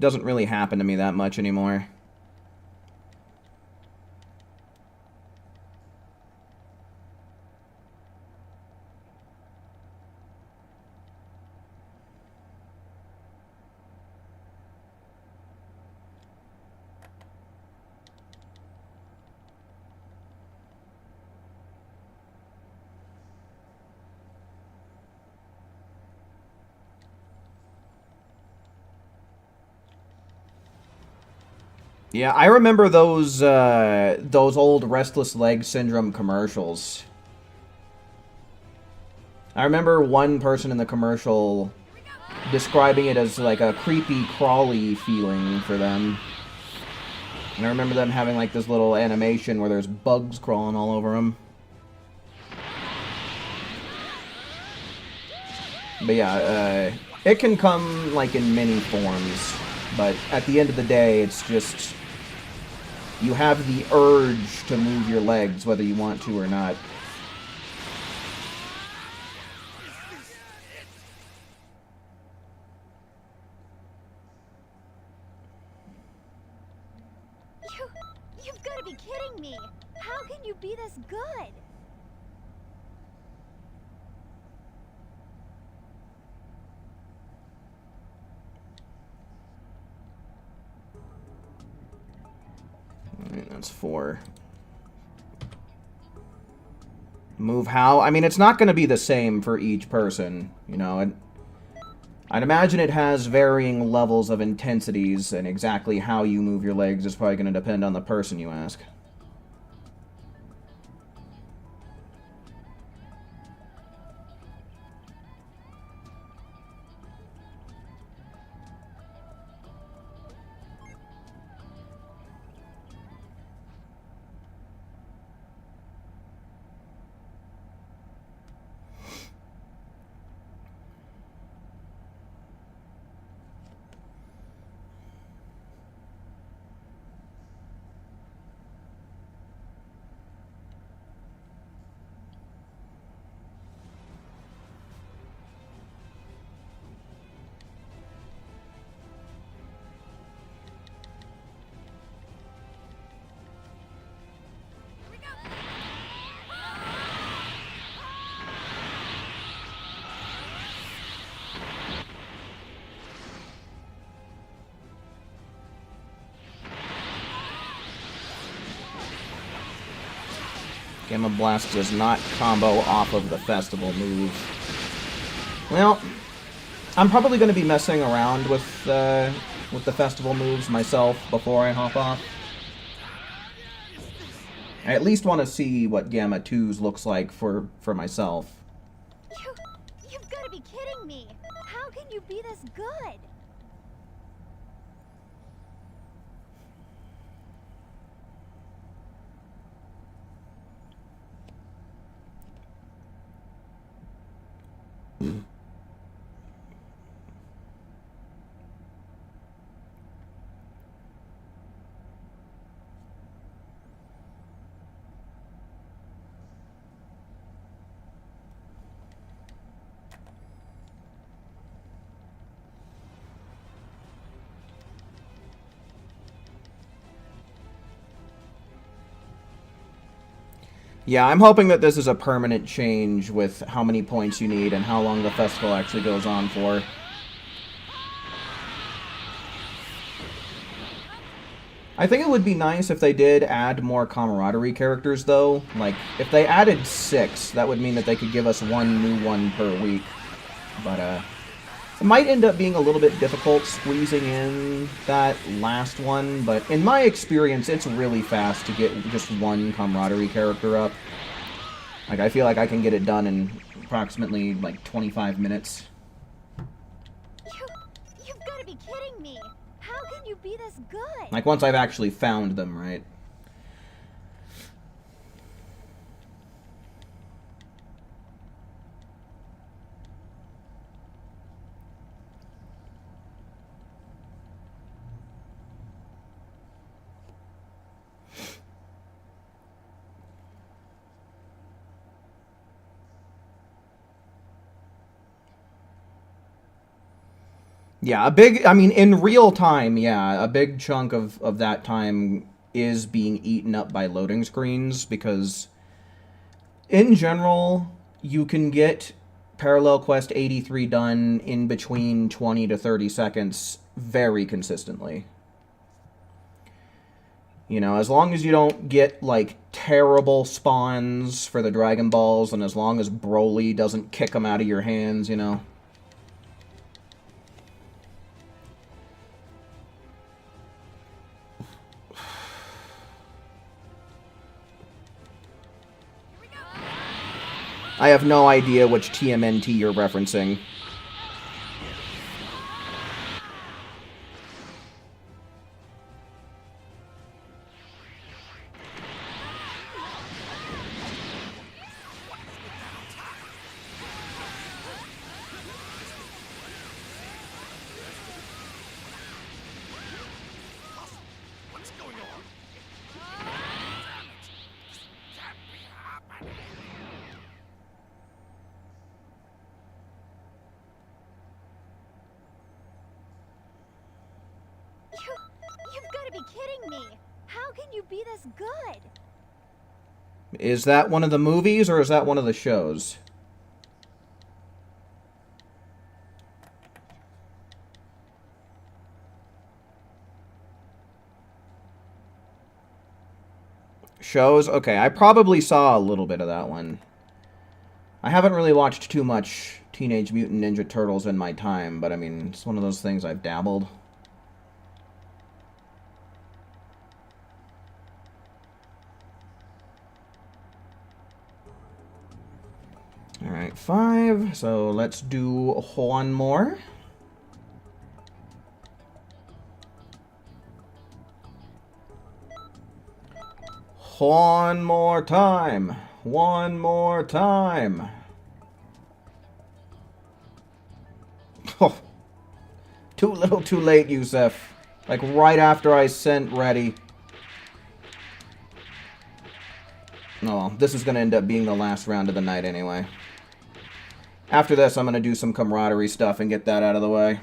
Doesn't really happen to me that much anymore. Yeah, I remember those old restless leg syndrome commercials. I remember one person in the commercial describing it as like a creepy, crawly feeling for them. And I remember them having like this little animation where there's bugs crawling all over them. But yeah, it can come like in many forms. But at the end of the day, it's just... you have the urge to move your legs, whether you want to or not. You've got to be kidding me! How can you be this good? Alright, that's 4. Move how? I mean, it's not going to be the same for each person, you know. I'd imagine it has varying levels of intensities, and exactly how you move your legs is probably going to depend on the person you ask. Gamma Blast does not combo off of the festival move. Well, I'm probably going to be messing around with the festival moves myself before I hop off. I at least want to see what Gamma 2's looks like for myself. You've got to be kidding me! How can you be this good? Yeah, I'm hoping that this is a permanent change with how many points you need and how long the festival actually goes on for. I think it would be nice if they did add more camaraderie characters, though. Like, if they added 6, that would mean that they could give us one new one per week. But, it might end up being a little bit difficult squeezing in that last one, but in my experience, it's really fast to get just one camaraderie character up. Like, I feel like I can get it done in approximately, like, 25 minutes. You've got to be kidding me! How can you be this good? Like, once I've actually found them, right? Yeah, I mean, in real time, yeah, a big chunk of that time is being eaten up by loading screens, because in general, you can get Parallel Quest 83 done in between 20 to 30 seconds very consistently. You know, as long as you don't get, like, terrible spawns for the Dragon Balls, and as long as Broly doesn't kick them out of your hands, you know. I have no idea which TMNT you're referencing. What's going on? Damn it! This can't be happening. You've got to be kidding me. How can you be this good? Is that one of the movies, or is that one of the shows? Shows? Okay, I probably saw a little bit of that one. I haven't really watched too much Teenage Mutant Ninja Turtles in my time, but I mean, it's one of those things I've dabbled. Alright, 5. So let's do one more. One more time. One more time. Oh. Too little, too late, Yusef. Like, right after I sent ready. Oh, well, this is going to end up being the last round of the night anyway. After this, I'm going to do some camaraderie stuff and get that out of the way.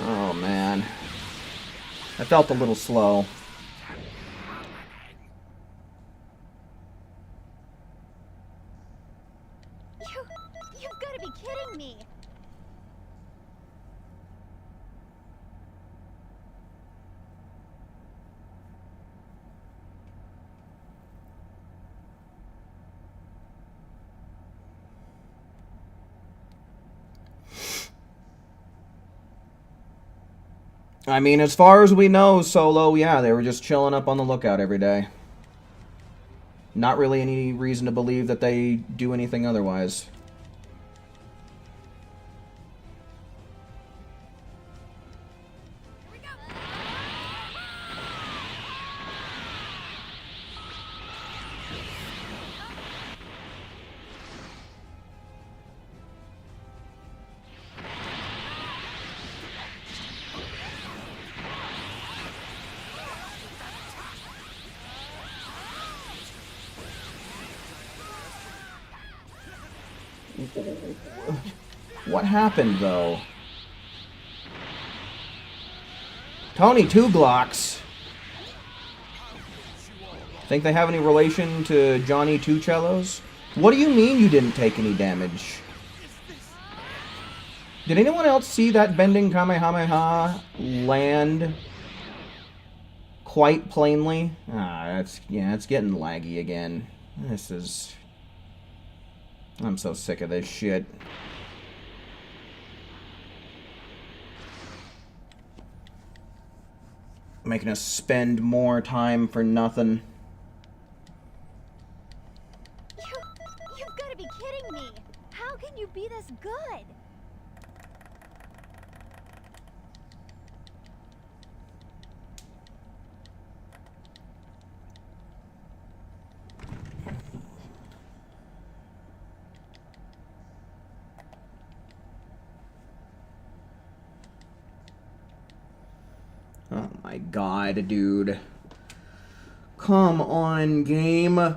Oh, man. I felt a little slow. You've got to be kidding me. I mean, as far as we know, Solo, yeah, they were just chilling up on the lookout every day. Not really any reason to believe that they do anything otherwise. What happened, though? Tony Two Glocks. Think they have any relation to Johnny Two Cellos? What do you mean you didn't take any damage? Did anyone else see that bending Kamehameha land quite plainly. It's getting laggy again. I'm so sick of this shit. Making us spend more time for nothing. You've got to be kidding me. How can you be this good? Oh my god, dude. Come on, game.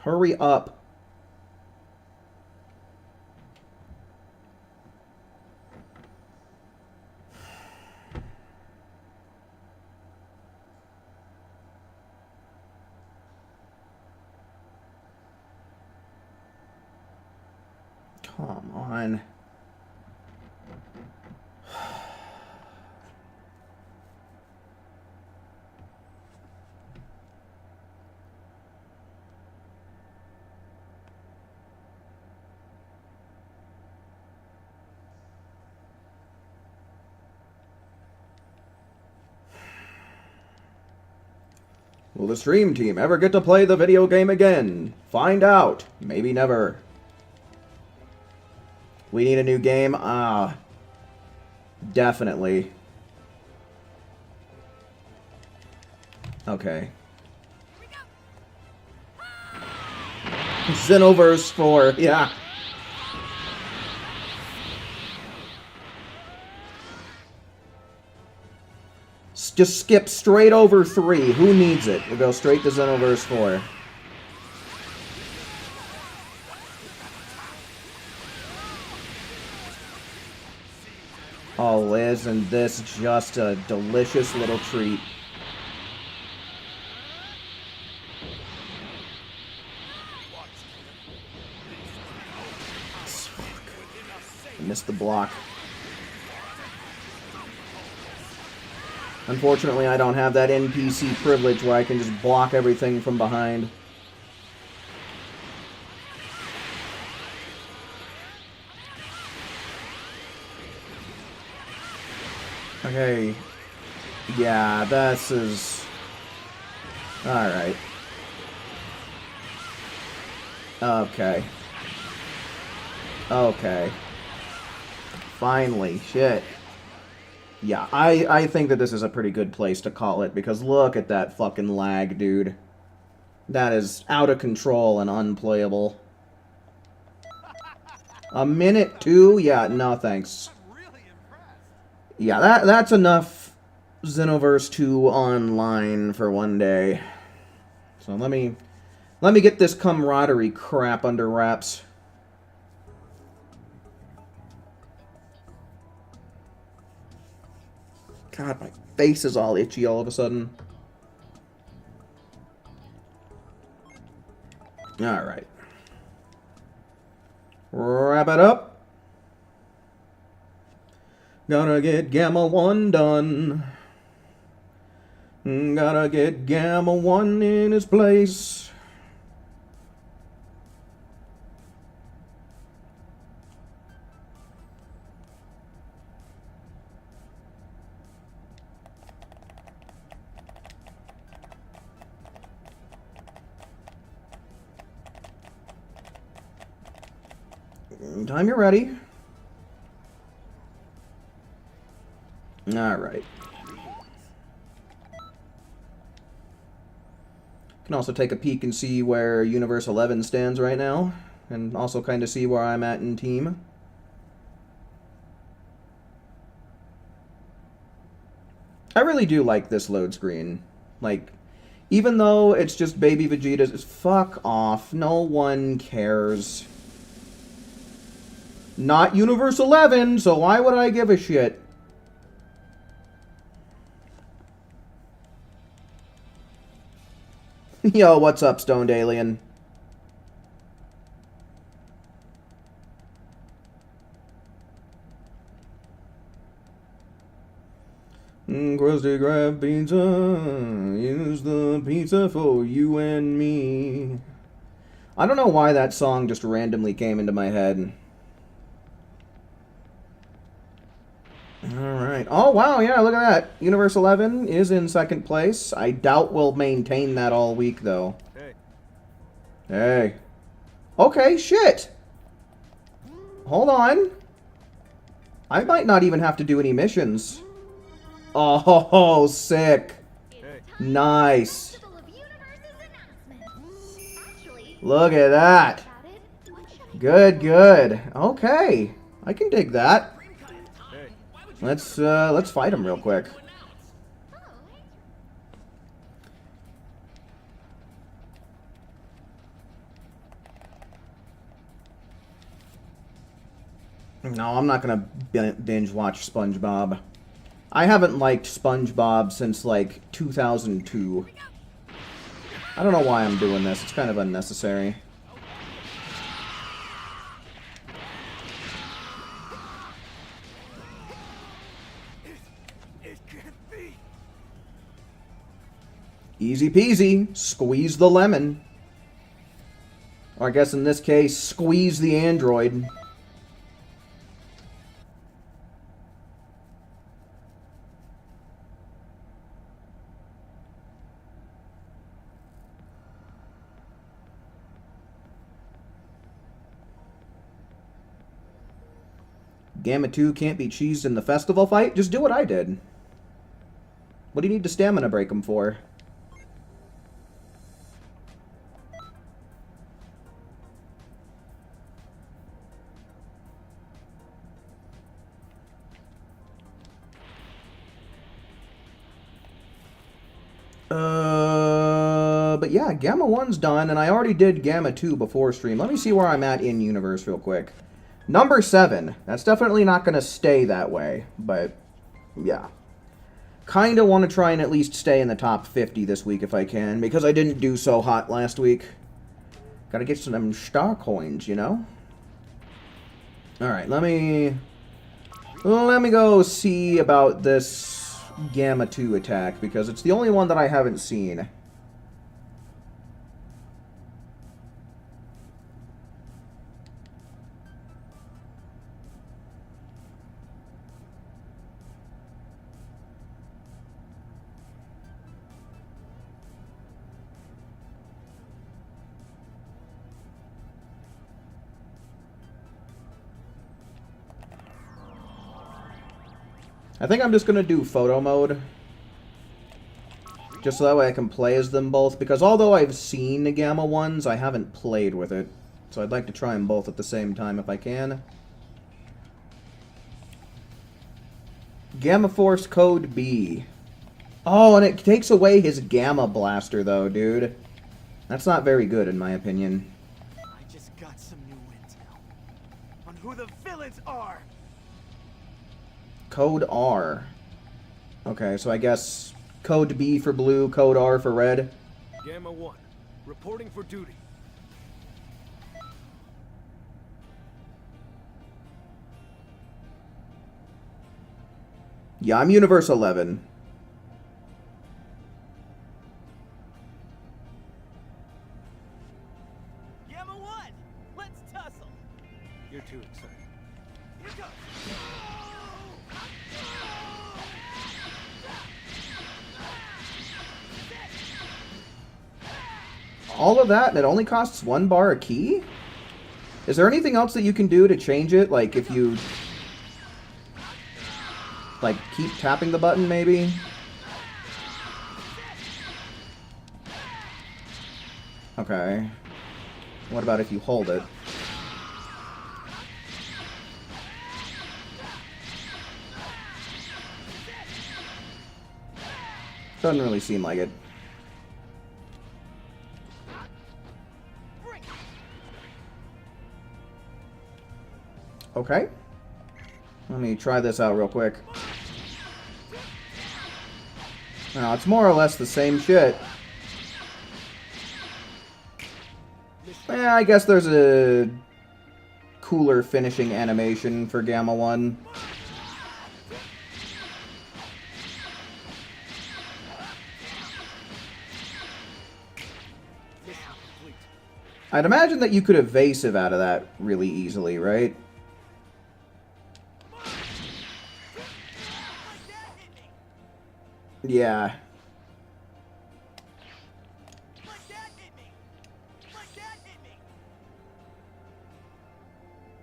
Hurry up. Come on. Will the stream team ever get to play the video game again? Find out. Maybe never. We need a new game? Definitely. Okay. Xenoverse 4, yeah. Just skip straight over 3. Who needs it? We'll go straight to Xenoverse 4. Oh, isn't this just a delicious little treat? I missed the block. Unfortunately, I don't have that NPC privilege where I can just block everything from behind. Okay. Yeah, this is... Alright. Okay. Okay. Finally, shit. Yeah, I think that this is a pretty good place to call it, because look at that fucking lag, dude. That is out of control and unplayable. A minute 2? Yeah, no thanks. Yeah, that's enough Xenoverse 2 online for one day. So let me get this camaraderie crap under wraps. God, my face is all itchy all of a sudden. Alright. Wrap it up. Gotta get Gamma 1 done. Gotta get Gamma 1 in his place. Time you're ready. Alright. Can also take a peek and see where Universe 11 stands right now. And also kind of see where I'm at in team. I really do like this load screen. Like, even though it's just Baby Vegeta's... Fuck off. No one cares. Not Universe 11, so why would I give a shit? Yo, what's up, Stoned Alien? Krusty Krab pizza. Use the pizza for you and me. I don't know why that song just randomly came into my head. Alright. Oh, wow, yeah, look at that. Universe 11 is in second place. I doubt we'll maintain that all week, though. Hey. Hey. Okay, shit. Hold on. I might not even have to do any missions. Oh, sick. Hey. Nice. Festival of Universes announcement. Actually, Look at that. about it, what should I Good, good. Okay. I can dig that. Hey. Let's fight him real quick. Oh, hey. No, I'm not gonna binge watch SpongeBob. I haven't liked SpongeBob since, like, 2002. I don't know why I'm doing this. It's kind of unnecessary. It can't be. Easy peasy. Squeeze the lemon. Or I guess in this case, squeeze the android. Gamma 2 can't be cheesed in the festival fight? Just do what I did. What do you need to stamina break him for? But yeah, Gamma 1's done, and I already did Gamma 2 before stream. Let me see where I'm at in universe real quick. Number 7. That's definitely not going to stay that way, but yeah. Kind of want to try and at least stay in the top 50 this week if I can, because I didn't do so hot last week. Gotta get some star coins, you know? Alright, let me go see about this Gamma 2 attack, because it's the only one that I haven't seen. I think I'm just going to do photo mode. Just so that way I can play as them both. Because although I've seen the Gamma 1s, I haven't played with it. So I'd like to try them both at the same time if I can. Gamma Force Code B. Oh, and it takes away his Gamma Blaster, though, dude. That's not very good, in my opinion. I just got some new intel on who the villains are. Code R. Okay, so I guess Code B for blue, Code R for red. Gamma 1, reporting for duty. Yeah, I'm Universe 11. Gamma 1, let's tussle. You're too excited. Here goes. All of that, and it only costs 1 bar a key? Is there anything else that you can do to change it? Like, if you... like, keep tapping the button, maybe? Okay. What about if you hold it? Doesn't really seem like it. Okay. Let me try this out real quick. Now, it's more or less the same shit. I guess there's a cooler finishing animation for Gamma 1. I'd imagine that you could evasive out of that really easily, right? Yeah.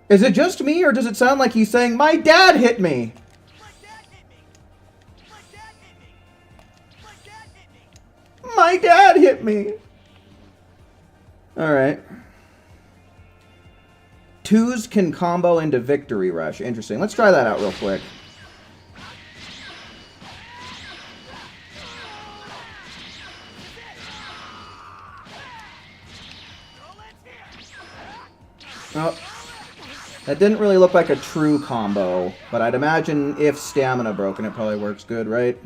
Is it just me, or does it sound like he's saying, "My dad hit me"? My dad hit me. Alright. Twos can combo into Victory Rush. Interesting. Let's try that out real quick. Oh. That didn't really look like a true combo, but I'd imagine if stamina broken, it probably works good, right?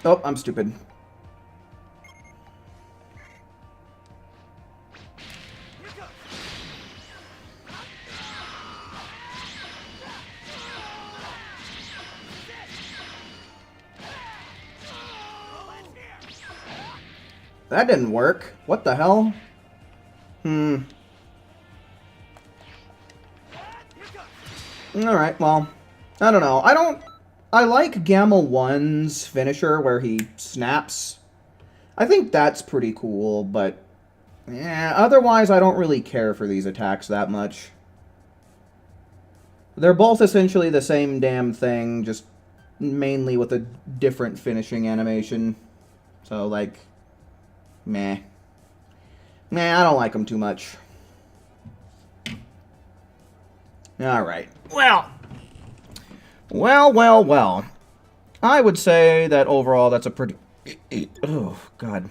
Oh, I'm stupid. That didn't work. What the hell? Alright, well, I don't know. I like Gamma 1's finisher where he snaps. I think that's pretty cool, but yeah, otherwise I don't really care for these attacks that much. They're both essentially the same damn thing, just mainly with a different finishing animation. So, like, meh. Meh, I don't like them too much. Alright. Well. I would say that overall that's a pretty... Oh, God.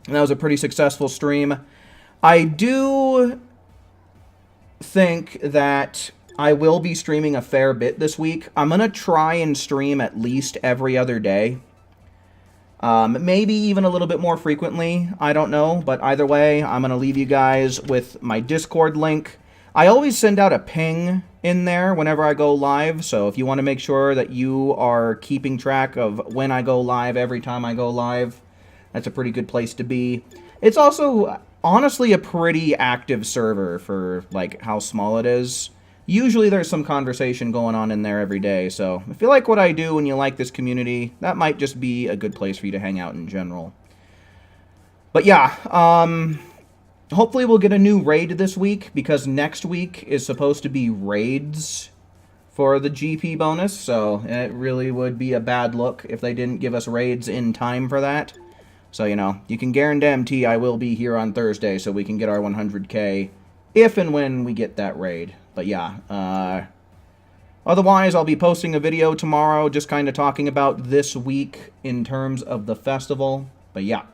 That was a pretty successful stream. I do think that I will be streaming a fair bit this week. I'm going to try and stream at least every other day. Maybe even a little bit more frequently. I don't know. But either way, I'm going to leave you guys with my Discord link. I always send out a ping in there whenever I go live, so if you want to make sure that you are keeping track of when I go live every time I go live, that's a pretty good place to be. It's also, honestly, a pretty active server for, like, how small it is. Usually there's some conversation going on in there every day, so if you like what I do and you like this community, that might just be a good place for you to hang out in general. But yeah, hopefully we'll get a new raid this week, because next week is supposed to be raids for the GP bonus, so it really would be a bad look if they didn't give us raids in time for that. So, you know, you can guarantee I will be here on Thursday so we can get our 100k if and when we get that raid. But yeah, otherwise I'll be posting a video tomorrow just kind of talking about this week in terms of the festival. But yeah.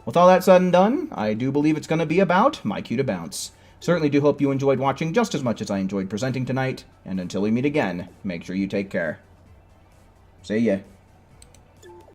With all that said and done, I do believe it's going to be about my cue to bounce. Certainly do hope you enjoyed watching just as much as I enjoyed presenting tonight, and until we meet again, make sure you take care. See ya.